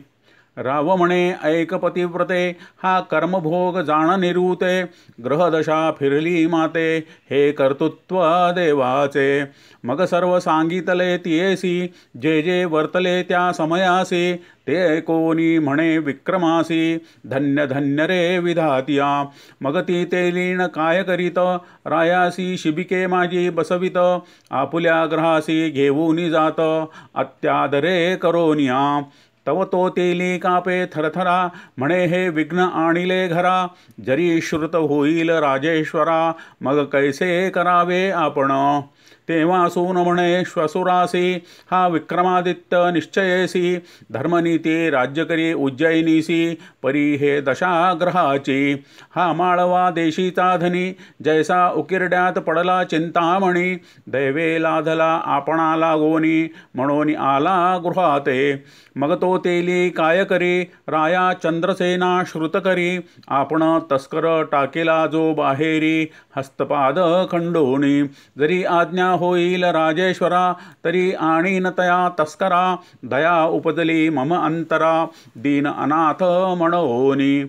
राव म्हणे ऐक पतिव्रते हा कर्मभोग जाण निरूते. ग्रहदशा फिरली माते हे कर्तृत्व देवाचे. मग सर्व सांगितले तियेसी जे जे वर्तले त्या समयासी. ते कोणी म्हणे विक्रमासी धन्य धन्य रे विधातिया. मग ती तेलीण काय करीत रायासी शिबिके माझी बसवित. आपुल्या ग्रहासी घेऊनी जात अत्यादरे करोनिया. तव तो तेली कापे थरथरा म्हणे हे विघ्न आणिले घरा. जरी श्रुत होईल राजेश्वरा मग कैसे करावे आपण. तेव्हा सून म्हणे श्वसुरासी हा विक्रमादित्य निश्चयेसी. धर्मनीती राज्य करी उज्जयिनीसी परी हे दशाग्रहाची. हा माळवा देशीचा धनी जैसा उकिरड्यात पडला चिंतामणी. दैवे लाधला आपणा लागोनी म्हणून आला गृहाते. मग तो तेली काय करी राया चंद्रसेना श्रुत करी. आपण तस्कर टाकेला जो बाहेरी हस्तपाद खंडोनी. जरी आज्ञा होईल राजेश्वरा तरी आणीन तया तस्करा. दया उपजली मम अंतरा दीन अनाथ म्हणोनी.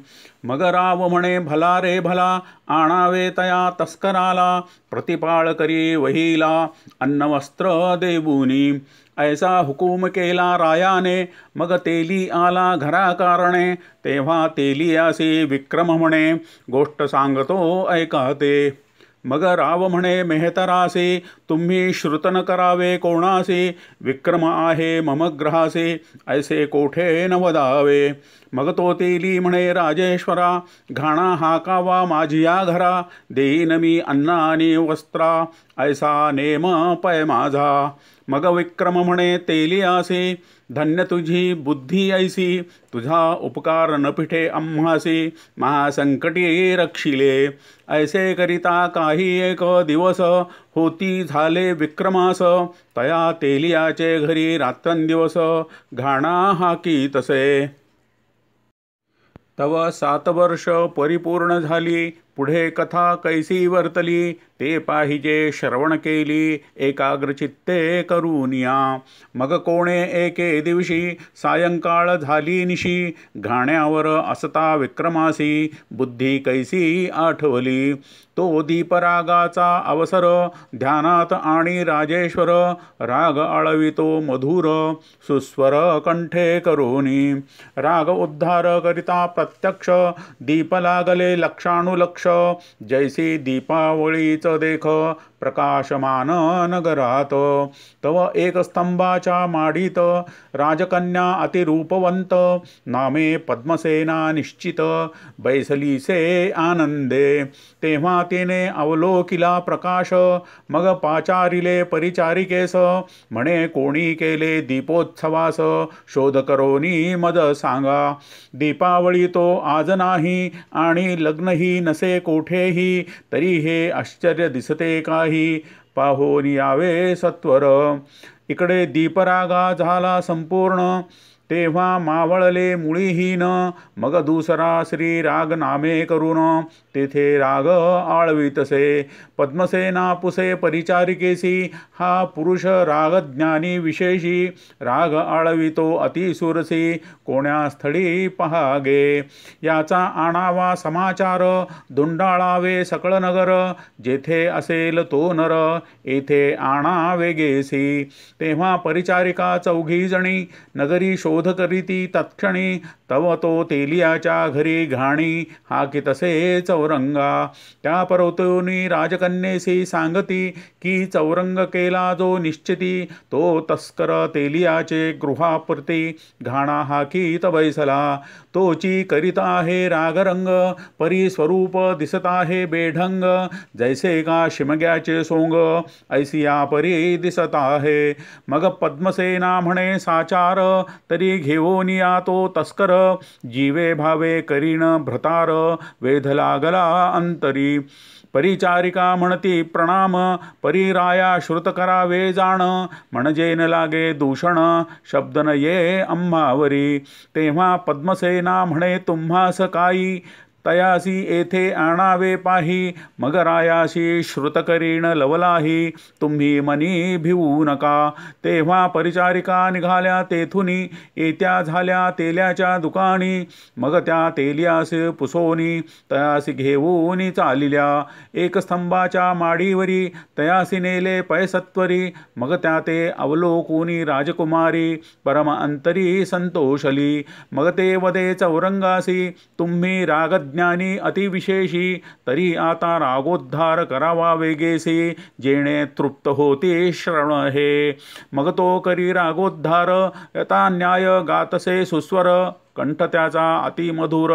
मग राव म्हणे भला रे भला आणावे तया तस्कराला. प्रतिपाळ करी वहीला अन्नवस्त्र देऊनी. ऐसा हुकूम केला रायाने मग तेली आला घरा कारणे. तेव्हा तेलियासी विक्रम म्हणे गोष्ट सांगतो ऐका ते. मग राव म्हणे मेहतरासी तुम्ही श्रुतन करावे कोणासी. विक्रम आहे मम ग्रहासी ऐसे कोठे न वदावे. मग तो तेली म्हणे राजेश्वरा घाणा हाकावा माझिया घरा. देईन मी अन्न आणि वस्त्रा ऐसा नेम पय माझा. मग विक्रम म्हणे तेलियासी धन्य तुझी बुद्धी ऐसी. तुझा उपकार न पिठे आम्हासी महासंकटी रक्षिले. ऐसे करिता काही एक दिवस होती झाले विक्रमास. तया तेलियाचे घरी रात्रंदिवस घाणा हाकी तसे. तव 7 वर्ष परिपूर्ण झाली पुढे कथा कैसी वर्तली. ते पाहिजे श्रवण केली एकाग्रचित्ते करूनिया. मग कोणे एके दिवशी सायंकाळ झाली निशी. घाण्यावर असता विक्रमासी बुद्धी कैसी आठवली. तो दीपरागाचा अवसर ध्यानात आणि राजेश्वर. राग आळवितो मधुर सुस्वर कंठे करोनी. राग उद्धार करिता प्रत्यक्ष दीप लागले लक्षानुलक्ष. जैसी दीपावळीच देख प्रकाशमान नगरात. तव एक स्तंभाच्या माडीत राजकन्या अतिरूपवंत. नामे पद्मसेना निश्चित बैसलीसे आनंदे. तेव्हा तिने अवलोकिला प्रकाश मग पाचारिले परिचारिकेस. म्हणे कोणी केले दीपोत्सवास शोध करोनी मज सांगा. दीपावळी तो आज नाही आणि लग्नही नसे कोठेही. तरी हे आश्चर्य दिसते काही पाहोन यावे सत्वर. इकडे दीपरागा झाला संपूर्ण तेव्हा मावळले मुळीहीन. मग दुसरा श्री राग नामे करून तेथे राग आळवितसे. पद्मसेना पुसे परिचारिकेसी हा पुरुष रागज्ञानी विशेषी. राग आळवितो अतिसुरसी कोण्या स्थळी पहागे. याचा आणावा समाचार दुंडाळावे सकळ नगर. जेथे असेल तो नर येथे आणावे गेसी. तेव्हा परिचारिका 4 जणी नगरी शोध बोध करीती तत्क्षणी तव तो तेलियाच्या घरी घाणी हाकी तसे चौरंगा. त्या पर्वतोनी राजकन्येसी सांगती की चौरंग केला जो निश्चिती तो तस्कर तेलियाचे गृहापुरती घाणा हाकीत बैसला. तोची करीत आहे रागरंग परी स्वरूप दिसत आहे बेढंग जैसे का शिमग्याचे सोंग ऐसिया परी दिसत आहे. मग पद्मसेना म्हणे साचार तरी घेऊन या तो तस्कर जीवे भावे करीन भ्रतार वेध लागला अंतरी. परिचारिका म्हणती प्रणाम परिराया श्रुत करावे जाण म्हणजे न लागे दूषण शब्द न ये आम्हावरी. तेव्हा पद्मसेना म्हणे तुम्हास काही तयासी येथे आणावे पाही मग रायाशी श्रुत करीण लवलाही तुम्ही मनी भिवू नका. तेव्हा परिचारिका निघाल्या तेथुनी येत्या झाल्या तेल्याच्या दुकानी मग त्या तेल्यास पुसोनी तयासी घेऊन चालिल्या. एक स्तंभाच्या माडीवरी तयासी नेले पैसत्वरी मग त्या ते अवलोकुनी राजकुमारी परम अंतरी संतोषली. मग ते वदे चौरंगासी तुम्ही राग ज्ञानी अतिविशेषी तरी आता रागोद्धार करावा वेगेसी जेणे तृप्त होते श्रवण हे. मग तो करी रागोद्धार यथा न्याय गातसे सुस्वर कंठ त्याचा अतिमधुर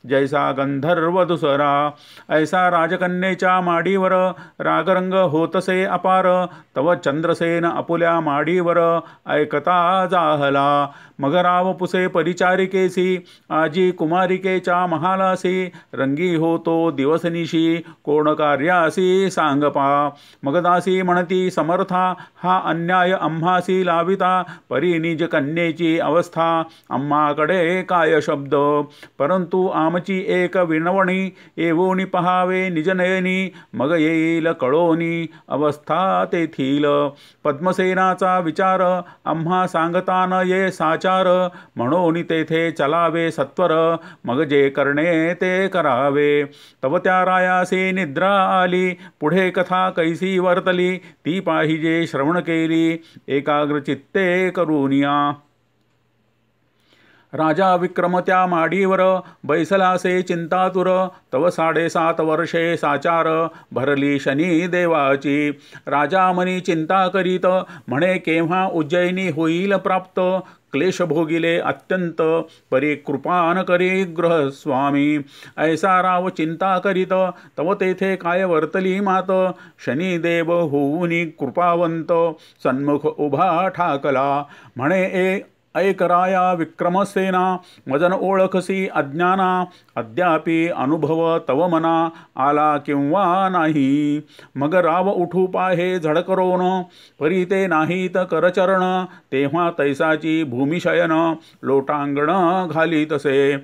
जैसा गंधर्व दुसरा. ऐसा राजकन्येच्या माडीवर रागरंग होतसे अपार तव चंद्रसेन आपुल्या माडीवर ऐकता जाहला. मग राव पुसे परिचारिकेसी आजी कुमारिकेच्या महालासी रंगी होतो दिवसनिशी कोण कार्यासी सांगपा. मग दासी म्हणती समर्था हा अन्याय आम्हासी लाविता परी निज कन्येची अवस्था आम्हाकडे काय शब्द. परंतु आमची एक विनवणी येवोनी पहावे निजनयनी मग येईल कळोनी अवस्था तेथील. पद्मसेनाचा विचार आम्हा सांगता न ये साचार म्हणून तेथे चलावे सत्वर मग जे करणे ते करावे. तव त्या रायासी निद्रा आली पुढे कथा कैसी वर्तली ती पाहिजे श्रवण केली एकाग्र चित्ते करूनिया. राजा विक्रम त्या माडीवर बैसलासे चिंतातुर तव 7.5 वर्षे साचार भरली शनी देवाची. राजा मनी चिंता करीत म्हणे केव्हा उज्जैनी होईल प्राप्त क्लेश भोगिले अत्यंत परी कृपान करी गृहस्वामी. ऐसा राव चिंता करीत तव तेथे काय वर्तली मात शनिदेव होऊनी कृपावंत सन्मुख उभा ठाकला. म्हणे ऐक राया विक्रमसेना वजन ओळखसी अज्ञाना अद्यापि अनुभव तव मना आला किंवा नाही. मग राव उठू पाहे झडकरोन परी ते नाहीत करचरण तेव्हा तैसाची भूमिशयन लोटांगण घाली तसे.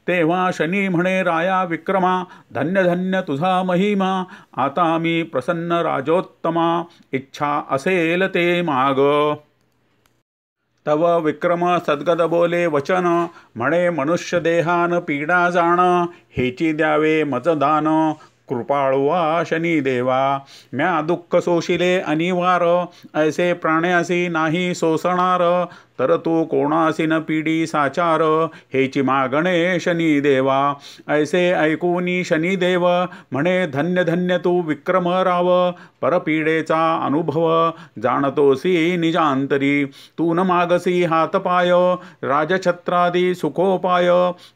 तेव्हा शनी म्हणे राया विक्रमा धन्य धन्य तुझा महिमा आता मी प्रसन्न राजोत्तमा इच्छा असेल ते माग. तव विक्रम सद्गद बोले वचन म्हणे मनुष्य देहान पीडा जाण हेची द्यावे मजदान कृपाळुवा शनिदेवा. म्या दुःख सोशिले अनिवार ऐसे प्राण्यासी नाही सोसणार तर तू कोणासी न पीडी साचार हेची मागणे शनिदेवा. ऐसे ऐकूनी शनिदेव म्हणे धन्य धन्य तू विक्रम राव परपीडेचा अनुभव जाणतोसी निजांतरी. तू न मागसी हातपाय राजछत्रादी सुखोपाय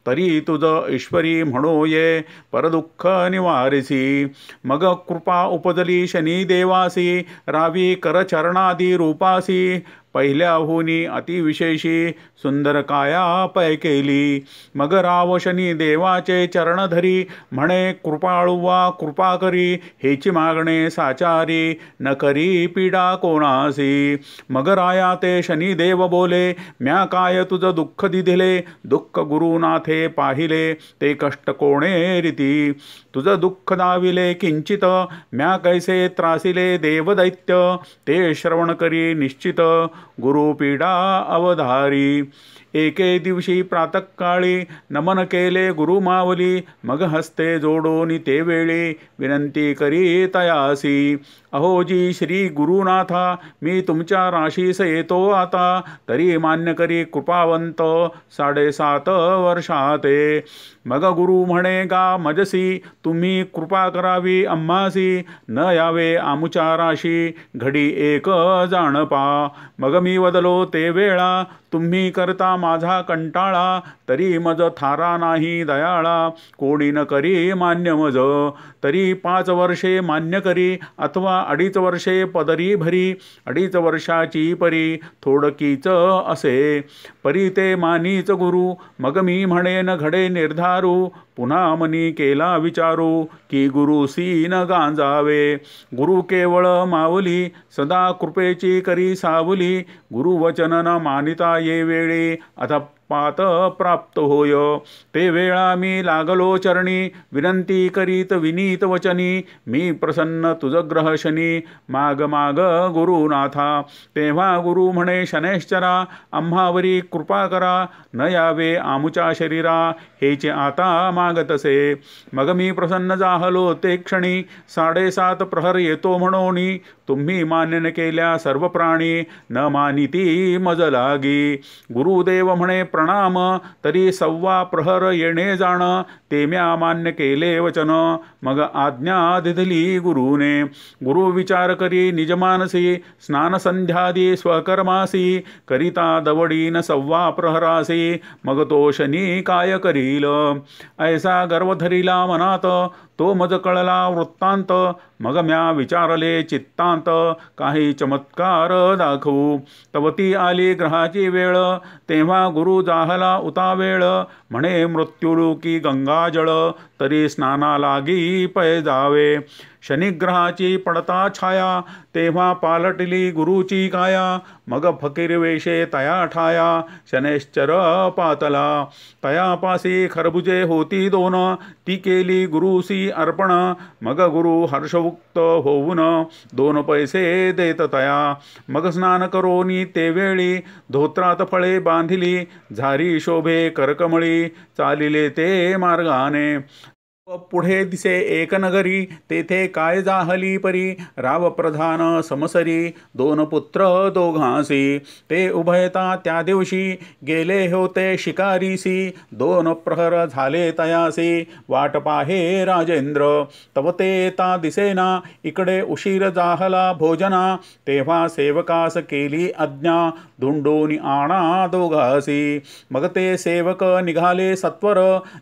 तरी तुझ ईश्वरी म्हणो ये परदुःख निवारिसी. मग कृपा उपजली शनिदेवासी रावी करचरणादी रूपासी पहिल्याहुनी अतिविशेषी सुंदर काया पै केली. मग राव शनी देवाचे चरण धरी म्हणे कृपाळुवा कृपा करी हेची मागणे साचारी न करी पीडा कोणासी. मग राया ते शनिदेव बोले म्या काय तुझ दुःख दिधिले दुःख गुरुनाथे पाहिले ते कष्ट कोणे रीती. तुझ दुःख दाविले किंचित म्या कैसे त्रासिले देवदैत्य ते श्रवण करी निश्चित गुरुपीडा अवधारी. एके दिवशी प्रातःकाळी नमन केले गुरुमावली, मग हस्ते जोडोनी ते वेळी विनंती करी तयासी. अहोजी श्री गुरुनाथा, मी तुमच्या राशीस येतो आता, तरी मान्य करी कृपावंत 7.5 वर्षाते. मग गुरु म्हणे गा मजसी, तुम्ही कृपा करावी आम्हासी, न यावे आमुच्या राशी घडी एक जाण पा. मग मी वदलो ते वेळा, तुम्ही करता माझा कंटाळा, तरी मज थारा नाही दयाळा, कोणी न करी मान्य मज. तरी 5 वर्षे मान्य करी, अथवा 2.5 वर्षे पदरी भरी, 2.5 वर्षाची परी थोडकीच असे, परी ते मानीच गुरु. मग मी म्हणेन घडे निर्धारू, पुन्हा मनी केला विचारू, की गुरुसी न गांजावे. गुरु केवळ मावली, सदा कृपेची करी सावली, गुरुवचन न मानिता ये वेळी अथपात प्राप्त होय. ते वेळा मी लागलो चरणी, विनंती करीत विनीत वचनी, मी प्रसन्न तुझ ग्रह शनी, माग माग गुरुनाथा. तेव्हा गुरु म्हणे शनैश्चरा, आम्हावरी कृपा करा, न यावे आमुच्या शरीरा, हेचे आता मागतसे. मग मी प्रसन्न जाहलो ते क्षणी, 7.5 प्रहर येतो म्हणोनी, तुम्ही मान्य न केल्या सर्व प्राणी, न मानिती मज लागी. गुरुदेव म्हणे प्रणाम, तरी 1.25 प्रहर येणे जाण, ते म्या मान्य केले वचन. मग आज्ञा दिधली गुरुने. गुरु विचार करी निजमानसी, स्नान संध्यादी स्वकर्मासी, करिता दवडीन 1.25 प्रहरासी, मग तो शनी काय करील. ऐसा गर्व धरिला मनात, तो मज कळला वृत्तांत. मग म्या विचारले चित्तांत, काही चमत्कार दाखवू. तवती आली ग्रहाची वेळ, तेव्हा गुरु जाहला उतावेळ, म्हणे मृत्युलोकी गंगाजळ, तरी स्नाना लागी पै जावे. शनिग्रहाची पडता छाया, तेव्हा पालटली गुरुची काया, मग फकीर वेशे तया ठाया, शनैश्चर पातला. तयापासी खरबुजे होती 2, ती केली गुरुसी अर्पण. मग गुरु हर्षमुक्त होऊन 2 पैसे देत तया. मग स्नान करोनी ते वेळी, धोत्रात फळे बांधिली, झारी शोभे करकमळी, चालिले ते मार्गाने. पुढे दिसे एक नगरी, तेथे काय जाहली परी, राव प्रधान समसरी, 2 पुत्र दोघांसी. ते उभयता त्या दिवशी, गेले होते शिकारीसी, 2 प्रहर झाले तयासी, वाट पाहे राजेंद्र. तव ते येता दिसेना, इकडे उशीर जाहला भोजना, तेव्हा सेवकास केली आज्ञा, धुंडून आणा दोघासी. मग ते सेवक निघाले सत्वर,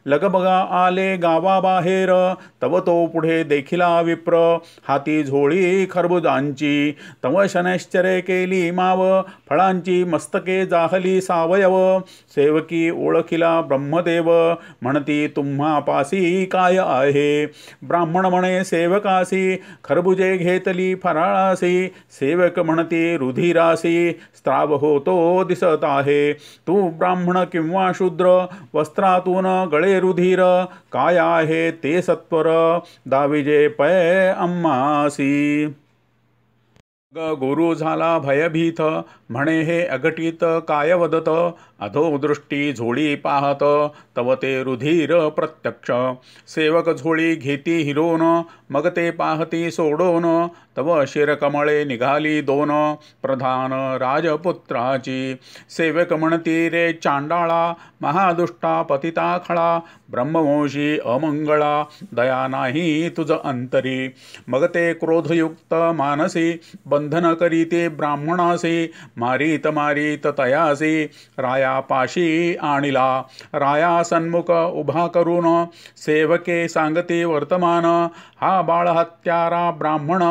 लगबगा आले गावाबाहेर. तव तो पुढे देखिला विप्र, हाती झोळी खरबुजांची. तव शनैश्चरे केली माव, फळांची मस्तके जाहली सावयव. सेवकी ओळखिला ब्रह्मदेव, म्हणती तुम्हा पासी काय आहे. ब्राह्मण म्हणे सेवकासी, खरबुजे घेतली फराळासी. सेवक म्हणती रुधिरासी, स्त्राव होतो दिसत आहे. तू ब्राह्मण किंवा शूद्र, वस्त्रातून गळे रुधिर, काय आहे ते सत्वर, दाविजे पै आम्हासी. गुरु झाला भयभीत, म्हणे हे अघटित काय वदत. अधोदृष्टी झोळी पाहत, तव ते रुधिर प्रत्यक्ष. सेवक झोळी घेती हिरोन, मग ते पाहती सोडोन. तव शिरकमळे निघाली 2, प्रधान राजपुत्राची. सेवक म्हणती रे चांडाळा, महादुष्टा पतिता खळा, ब्रह्मवंशी अमंगळा, दया नाही तुझ अंतरी. मग ते क्रोधयुक्त मानसी, बंधन करीते ब्राह्मणासी, मारीत मारीत तयासी, रायापाशी आणिला. राया सन्मुख उभा करून, सेवके सांगते वर्तमान, हा बाळ हत्यारा ब्राह्मण,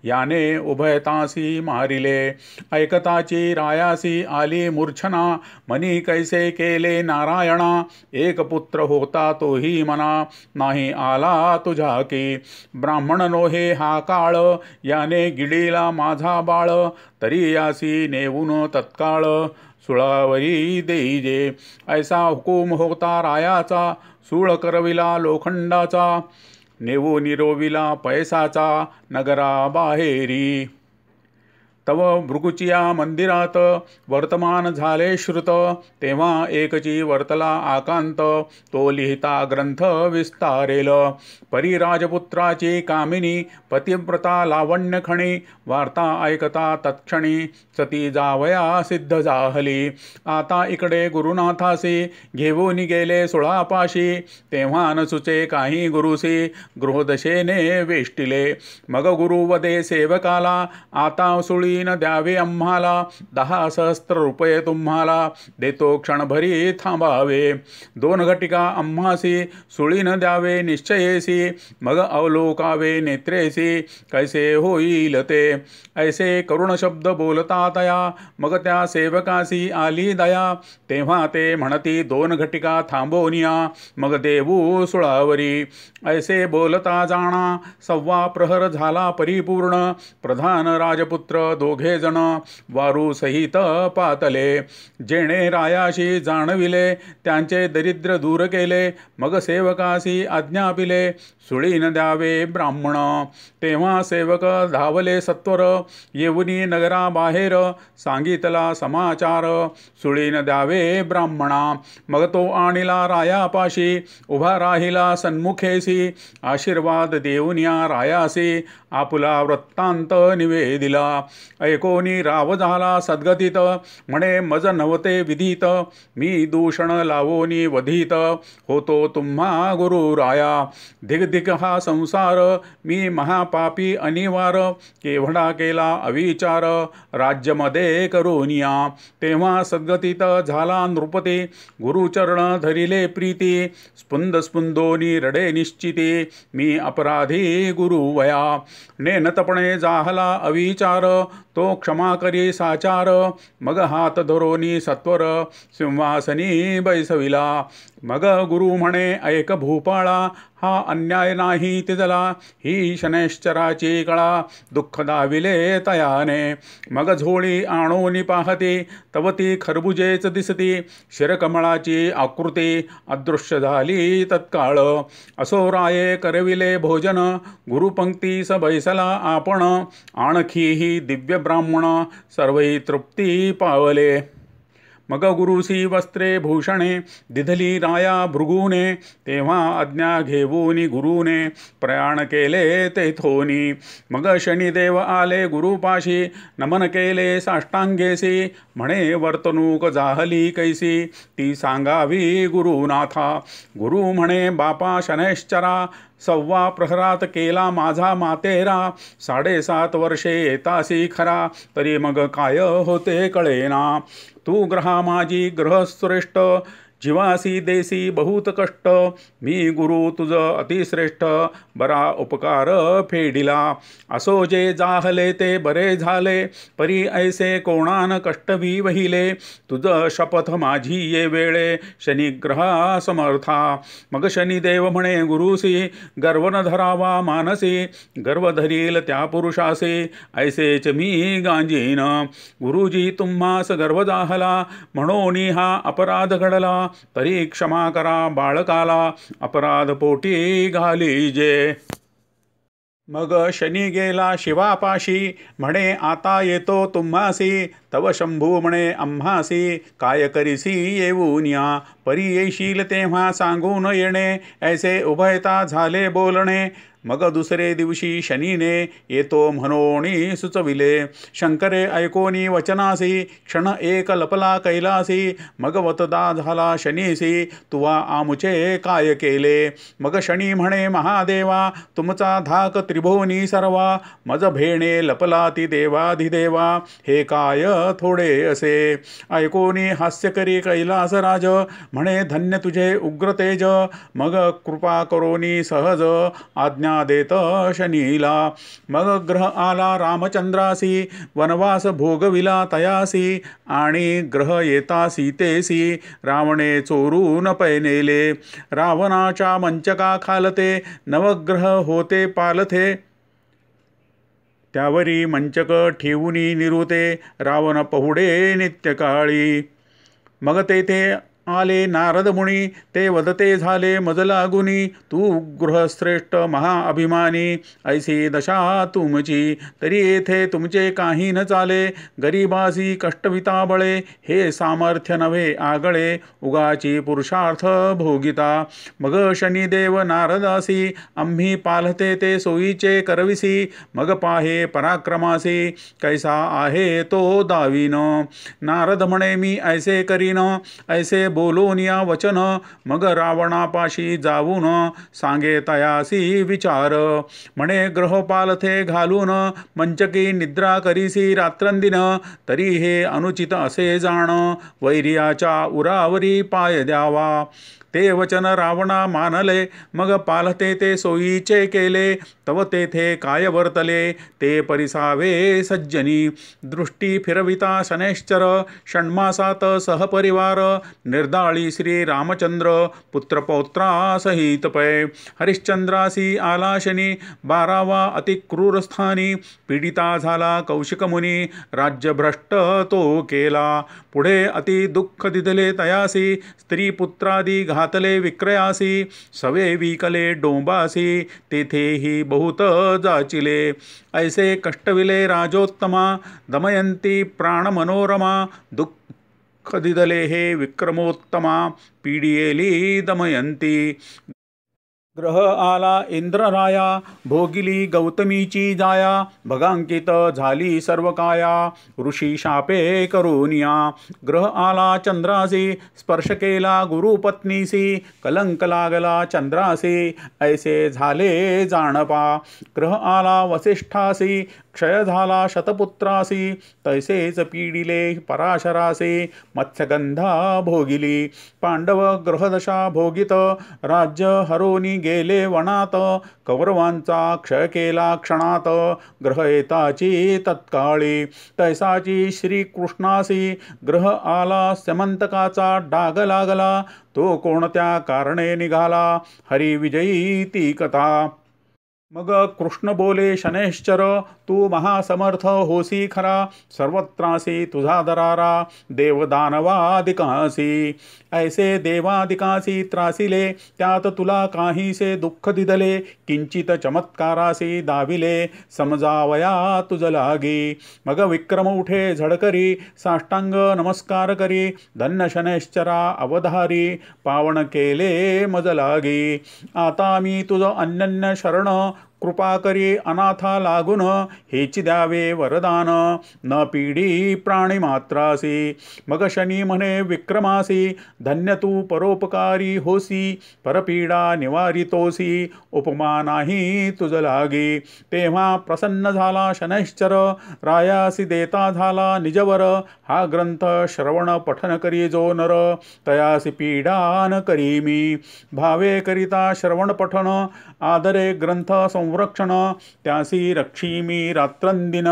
याने उभयतासी मारिले. ऐकताची रायासी आली मूर्छना, मनी कैसे केले नारायणा. एक पुत्र होता तोही मना, नाही आला तुझ्या की. ब्राह्मण नोहे हा काळ, याने गिळीला माझा बाळ. तरी यासी नेऊन तत्काळ, सुळावरी देईजे. ऐसा हुकूम होता रायाचा, सूळ करविला लोखंडाचा. नेवू निरोविला पैसाचा, नगरा बाहेरी. तव भृगुचिया मंदिरात वर्तमान झाले श्रुत, तेव्हा एकची वर्तला आकांत, तो लिहिता ग्रंथ विस्तारेल. परी राजपुत्राची कामिनी पतिव्रता लावण्यखणी, वार्ता ऐकता तत्क्षणी सती जावया सिद्ध जाहली. आता इकडे गुरुनाथासी घेऊन गेले सुळापाशी, तेव्हा न सुचे काही गुरुसी गृहदशेने वेष्टिले. मग गुरुवदे सेवकाला, आता सुळीन द्यावे आम्हाला, 10 सहस्त्र रुपये तुम्हाला देतो क्षणभरी थांबावे. 2 घटिका आम्हासी सुळीन द्यावे निश्चयेसी, मग अवलोकावे नेत्रेसी कैसे होईल ते. ऐसे करुण शब्द बोलता तया, मग त्या सेवकासी आली दया. तेव्हा ते म्हणती 2 घटिका थांबवनिया, मग देऊ सुळावरी. ऐसे बोलता जाणा 1.25 प्रहर झाला परिपूर्ण, प्रधान राजपुत्र 2घे जण वारू सहित पातले. जेणे रायाशी जाणविले त्यांचे दरिद्र दूर केले, मग सेवकासी आज्ञापिले सुळीन द्यावे ब्राह्मण. तेव्हा सेवक धावले सत्वर, येऊनी नगराबाहेर सांगितला समाचार, सुळीन द्यावे ब्राह्मणा. मग तो आणिला रायापाशी, उभा राहिला सन्मुखेसी, आशीर्वाद देऊनिया रायासी आपुला वृत्तांत निवेदिला. ऐकोनी राव झाला सद्गतीत, म्हणे मज नवते विधित, मी दूषण लावोनी वधित, होतो तुम्हा गुरुराया. धिक हा संसार मी महापापी अनिवार, केवढा केला अविचार राज्यमध्ये करोनिया. तेव्हा सद्गतीत झाला नृपती, गुरुचरण धरिले प्रीती, स्पुंद स्पुंदोनी रडे निश्चिती, मी अपराधी गुरुवया. नेनतपणे जाहला अविचार, तो क्षमा करी साचार, मग हात धरोनी सत्वर सिंहासनी बैसविला. मग गुरु म्हणे ऐक भूपाळा, हा अन्याय नाही तिजला, ही शनैश्चराची कळा दुःख दाविले तयाने. मग झोळी आणोनी पाहती, तव ती खरबुजेच दिसती, शिरकमळाची आकृती अदृश्य झाली तत्काळ. असो राये करविले भोजन, गुरुपंक्तीस बैसला आपण, आणखीही दिव्य ब्राह्मण सर्वही तृप्ती पावले. मग गुरुसी वस्त्रे भूषणे दिधली राया भृगूने, तेव्हा आज्ञा घेऊनी गुरुने प्रयाण केले तेथोनी. मग शनिदेव आले गुरुपाशी, नमन केले साष्टांगेसी, म्हणे वर्तणूक जाहली कैसी ती सांगावी गुरुनाथा. गुरु म्हणे बापा शनैश्चरा, 1.25 प्रहरात केला माझा मातेरा, 7.5 वर्षे येतासी खरा, तरी मग काय होते कळेना. तू ग्रहा माझी ग्रहश्रेष्ठ, जीवासी देसी बहुत कष्ट, मी गुरु तुझ अतिश्रेष्ठ, बरा उपकार फेडिला. असो जे जाहले ते बरे झाले, परी ऐसे कोणान कष्टवी वहिले, तुझ शपथ माझी ये वेळे शनिग्रहा समर्था. मग शनिदेव म्हणे गुरुसी, गर्व न धरावा मानसी, गर्व धरील त्या पुरुषासी, ऐसेच मी गांजीन. गुरुजी तुम्हास गर्व जाहला, म्हणून हा अपराध घडला, तरी क्षमा करा बाळकाला, अपराध पोटी घालीजे. मग शनी गेला शिवापाशी, म्हणे आता येतो तुम्हासी, तव शंभू म्हणे आम्हासी, काय करीसी येऊनिया. परी येशील तेव्हा सांगून येणे, ऐसे उभयता झाले बोलणे. मग दुसरे दिवशी शनीने येतो म्हणोनी सुचविले, शंकरे ऐकोनी वचनासी, क्षण एक लपला कैलासी, मग वतदा झाला शनीसी, तुवा आमुचे काय केले. मग शनी म्हणे महादेवा, तुमचा धाक त्रिभुवनी सर्वा, मज भेणे लपला ती देवाधिदेवा, हे काय थोडे असे. ऐकोनी हास्य करी कैलासराज, म्हणे धन्य तुझे उग्रतेज, मग कृपा करोनी सहज आज्ञा देत शनीला. मग ग्रह आला रामचंद्रासी, वनवास भोगविला तयासी, आणि ग्रह येता सीतेसी, रावणे चोरून पैनेले. रावणाच्या मंचका खालते, नवग्रह होते पालथे, त्यावरी मंचक ठेवूनी निरुते, रावण पहुडे नित्यकाळी. मग तेथे आले नारद मुनी ते वदते झाले मज लागुनी, तू गृहश्रेष्ठ महाअभिमानी, ऐसी दशा तुमची तरी येथे तुमचे काही न चाले, गरीबासी कष्टविता बळे, हे सामर्थ्य नव्हे आगळे, उगाची पुरुषार्थ भोगिता, मग शनिदेव नारदासी, आम्ही पालते ते सोयीचे करविसी, मग पाहे पराक्रमासी, कैसा आहे तो दावीन, नारद म्हणे मी ऐसे करीन, ऐसे बोलून या वचन, मग रावणापाशी जाऊन सांगे तयासी विचार, म्हणे ग्रहपालथे घालून मंचकी निद्रा करीसी रात्रंदिन, तरी हे अनुचित असे जाण, वैर्याच्या उरावरी पाय द्यावा, ते वचन रावणा मानले, मग पालते ते सोयीचे केले, तव तेथे काय वर्तले, ते परिसावे सज्जनी, दृष्टी फिरविता शनैश्चर, षण्मासात सहपरिवार, निर्दाळी श्री रामचंद्र, पुत्रपौत्रा सहित पै, हरिश्चंद्रासी आला शनी, 12वा अतिक्रूर स्थानी, पीडिता झाला कौशिक मुनी, राज्यभ्रष्ट तो केला, पुढे अति दुःख दिदले तयासी, स्त्री पुत्रादी घातले विक्रयासी, सवे विकले डोंबासी, तेथेही बहुत जाचिले, ऐसे कष्टविले राजोत्तमा, दमयंती प्राण मनोरमा, दुःख दिदले हे विक्रमोत्तमा, पीडियेली दमयंती, ग्रह आला इंद्रराया, भोगिली गौतमीची जाया, भगांकित झाली सर्व काया, ऋषी शापे करूनिया, ग्रह आला चंद्रासी, स्पर्श केला गुरुपत्नीसी, कलंक लागला चंद्रासी, ऐसे झाले जाणपा, ग्रह आला वसिष्ठासी, क्षय झाला शतपुत्रासी, तैसेच पीडिले पराशरासी, मत्स्यगंधा भोगिली, पांडव ग्रहदशा भोगित, राज्य हरोनी गेले वनात, कौरवांचा क्षय केला क्षणात, ग्रह येताची तत्काळी, तैसाची श्रीकृष्णासी, ग्रह आला समंतकाचा डाग लागला, तो कोणत्या कारणे निघाला, हरिविजयी ती कथा, मग कृष्ण बोले शनैश्चर, तू महासमर्थ होसी खरा, सर्वत्रासी तुझा दरारा, देवदानवादिकासी, ऐसे देवादिकासी त्रासिले, त्यात तुला काहीसे दुःख दिदले, किंचित चमत्कारासी दाविले, समजावया तुझ लागी, मग विक्रम उठे झडकरी, साष्टांग नमस्कार करी, धन्य शनैश्चरा अवधारी, पावन केले मज लागी, आता मी तुझ अनन्य शरण, कृपा करी अनाथा लागून, हेची द्यावे वरदान, न पीडी प्राणी मात्रासी, मग शनी म्हणे विक्रमासी, धन्य तू परोपकारी होसी, परपीडा निवारितोसी, उपमा नाही तुझ लागी, तेव्हा प्रसन्न झाला शनैश्चर, रायासी देता झाला निजवर, हा ग्रंथ श्रवण पठन करी जो नर, तयासी पीडा न करी मी, भावे करिता श्रवण पठन, आदरे ग्रंथ संरक्षण, त्यासी रक्षीमी रात्रंदिन,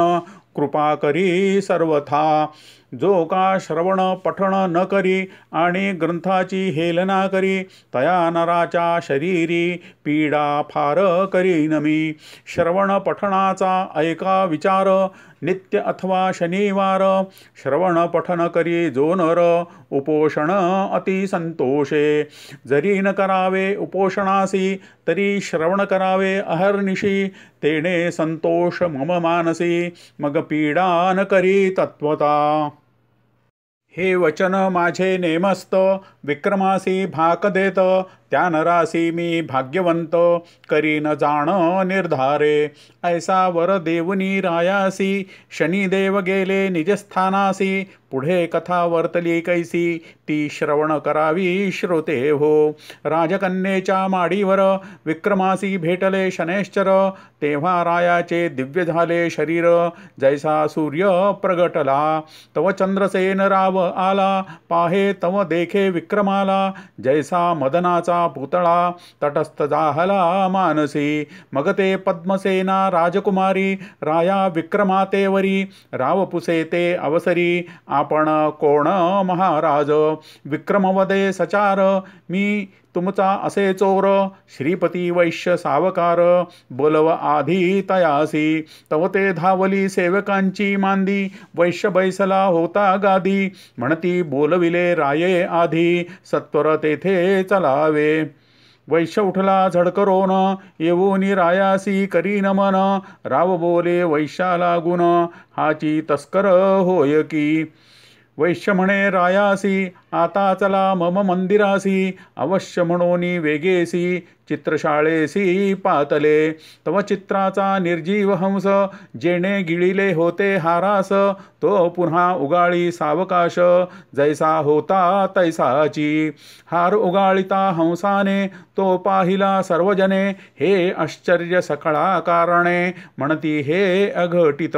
कृपा करी सर्वथा, जो का श्रवण पठण न करी, आणि ग्रंथाची हेलना करी, तया नराच्या शरीरी पीडा फार करीन मी, श्रवण पठणाचा ऐका विचार, नित्य अथवा शनिवार, श्रवण पठन करी जो नर, उपोषण अति संतोषे, जरी न करावे उपोषणासी, तरी श्रवण करावे अहर्निशी, तेने संतोष मम मानसी, मग पीडा न करी तत्वता, हे वचन माझे नेमस्त, विक्रमासी भाक देत, त्या नरासी मी भाग्यवंत, करीन जाण निर्धारे, ऐसा वर देवनी रायासी, शनिदेव गेले निजस्थानासी, पुढे कथा वर्तली कैसी, ती श्रवण करावी श्रोते हो, राजकन्येच्या माडीवर विक्रमासी भेटले शनैश्चर, तेव्हा रायाचे दिव्य झाले शरीर, जैसा सूर्य प्रगटला, तव चंद्रसेन राव आला, पाहे तव देखे विक्रमाला, जैसा मदनाचा पुतळा, तटस्थ जाहला मानसी, मग ते पद्मसेना राजकुमारी, राया विक्रमातेवरी, रावपुसे ते अवसरी, आपण कोण महाराज, विक्रमवदे सचार, मी तुमचा असे चोर श्रीपती वैश्य सावकार बोलव आधी तयासी तव ते धावली सेवकांची मांदी वैश्य बैसला होता गादी म्हणती बोलविले राये आधी सत्वर तेथे चलावे वैश्य उठला झडकरोन येऊनी रायासी करी नमन राव बोले वैश्या लागून हाची तस्कर होय की वैश्य म्हणे रायासी आता चला मम मंदिरासी अवश्य म्हणोनी वेगेसी चित्रशाळेसी पातले तव चित्राचा निर्जीव हंस जेणे गिळिले होते हारास तो पुन्हा उगाळी सावकाश जैसा होता तैसाची हार उगाळिता हंसाने तो पाहिला सर्वजने हे आश्चर्य सकळा कारणे म्हणती हे अघटित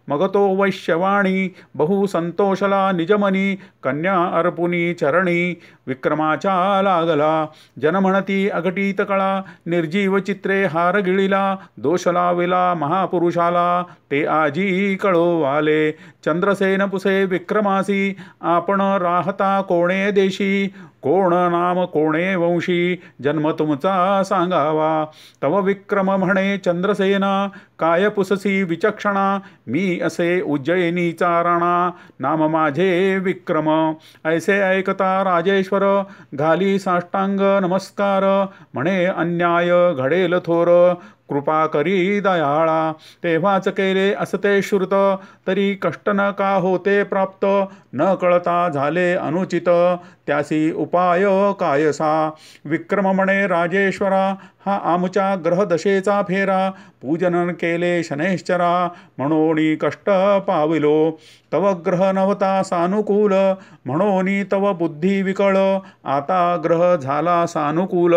मग तो वैश्यवाणी बहु संतोषला निजमनी कन्या अर्पुनी चरणी विक्रमाच्या लागला जन म्हणती अघटित कळा निर्जीव चित्रे हार गिळिला दोष लाविला महापुरुषाला ते आजी कळो आले चंद्रसेन पुसे विक्रमासी आपण राहता कोणे देशी कोण नाम कोणे वंशी जन्म तुमचा सांगावा तव विक्रम म्हणे चंद्रसेना काय पुससी विचक्षणा मी असे उज्जयिनीचा राणा नाम माझे विक्रम ऐसे ऐकता राजेश्वर घाली साष्टांग नमस्कार म्हणे अन्याय घडेल थोर कृपा करी दयाळा तेव्हाच केले असते श्रुत तरी कष्ट न का होते प्राप्त न कळता झाले अनुचित त्यासी उपाय कायसा विक्रम म्हणे राजेश्वरा हा आमच्या ग्रहदशेचा फेरा पूजन केले शनैश्चरा म्हणोनी कष्ट पाविलो तव ग्रह नव्हता सानुकूल म्हणोनी तव बुद्धी विकळ आता ग्रह झाला सानुकूल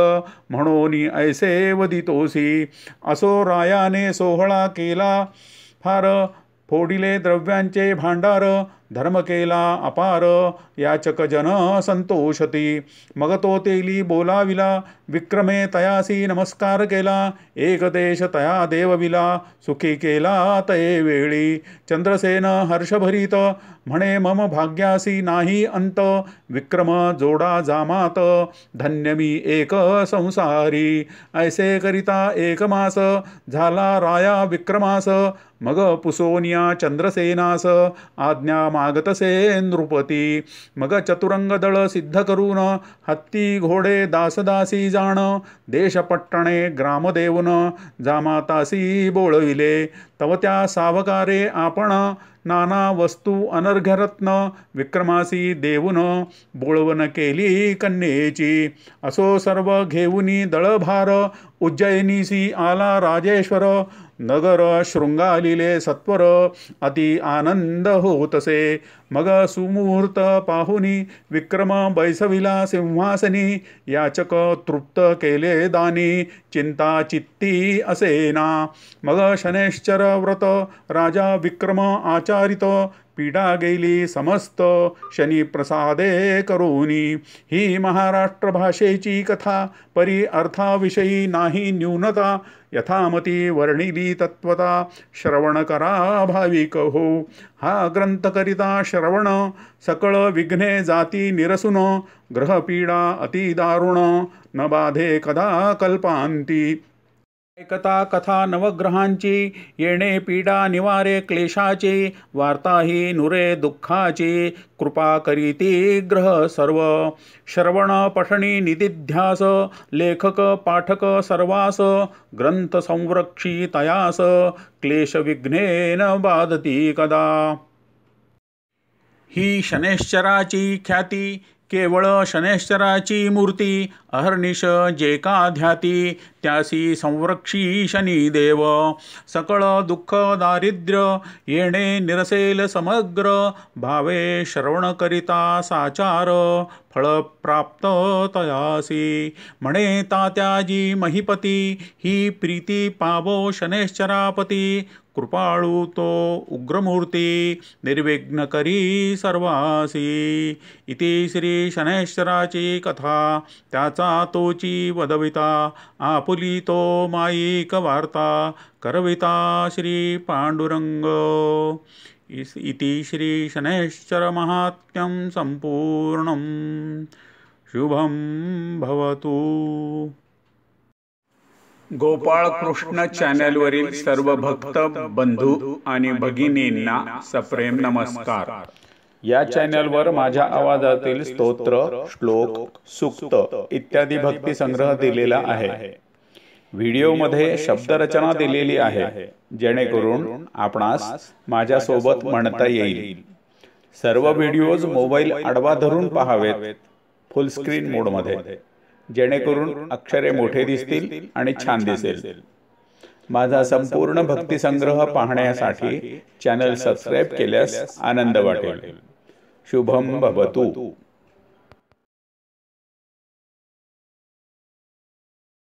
म्हणोनी ऐसे वदितोसी असो रायाने सोहळा केला फार फोडिले द्रव्यांचे भांडार धर्म केला अपार याचक जन संतोषती मग तो तेली बोलाविला विक्रमे तयासी नमस्कार केला एक देश तया देवविला सुखी केला तये वेळी चंद्रसेन हर्षभरीत म्हणे मम भाग्यासी नाही अंत विक्रम जोडा जामात धन्य मी एक संसारी ऐसे करिता एक मास झाला राया विक्रमास मग पुसोनिया चंद्रसेनास आज्ञा मागतसे नृपती मग चतुरंग दळ सिद्ध करून हत्ती घोडे दासदासी जाण देश पट्टणे ग्रामदेवन जामातासी बोळविले तव त्या सावकारे आपण नाना वस्तू अनर्घ्यरत्न विक्रमासी देऊन बोळवण केली कन्येची असो सर्व घेऊनी दळभार उज्जयिनीसी आला राजेश्वर नगर शृंगालिले सत्वर अति आनंद होतसे मग सुमुहूर्त पाहुनी विक्रम बैसविला सिंहासनी याचक तृप्त केले दानी चिंता चित्ती असेना मग शनैश्चर व्रत राजा विक्रम आचारित पीडा गेली समस्त शनी प्रसादे करोनी ही महाराष्ट्र भाषेची कथा परी अर्थाविषयी नाही न्यूनता यथामती वर्णिली तत्वता श्रवण करा भाविक हो हा ग्रंथ करिता श्रवण सकळ विघ्ने जाती निरसून ग्रहपीडा अति दारुण न बाधे कदा कल्पांती ऐकता कथा नवग्रहांची येणे पीडा निवारे क्लेशाची वार्ता ही नुरे दुःखाची कृपा करीती ग्रह सर्व श्रवण पठणी निदिध्यास लेखक पाठक सर्वास ग्रंथ संरक्षी तयास क्लेश विघ्नेन बाधती कदा ही शनैश्चराची ख्याती केवळ शनैश्चराची मूर्ती अहर्निश जे का ध्याती त्यासी संरक्षी शनिदेव सकळ दुःख दारिद्र्य येणे निरसेल समग्र भावे श्रवण करिता साचार फळ प्राप्त तयासी म्हणे तात्याजी महिपती ही प्रीती पावो शनैश्चरापती कृपाळू तो उग्रमूर्ती निर्विघ्न करी सर्वासी इति श्री शनैश्चराची कथा त्याचा तोची वदविता आपुली तो माईक वार्ता करविता श्री पांडुरंग इति श्री शनैश्चर महात्म्यं संपूर्णम् शुभम भवतु। गोपाळ कृष्ण चॅनलवरील सर्व भक्त बंधू आणि भगिनींना सप्रेम नमस्कार। या चॅनलवर माझ्या आवाजातील स्तोत्र, श्लोक, सूक्त इत्यादी भक्ती संग्रह दिलेला आहे। व्हिडिओमध्ये शब्दरचना दिलेली आहे, जेणेकरून आपणास माझ्यासोबत म्हणता येईल। सर्व व्हिडिओज मोबाईल आडवा धरून पाहावेत, फुल स्क्रीन मोडमध्ये, जेणेकरून अक्षरे मोठे दिसतील आणि छान दिसेल। माझा संपूर्ण भक्ती संग्रह पाहण्यासाठी चॅनल सबस्क्राइब केल्यास आनंद वाटेल। शुभम भवतु।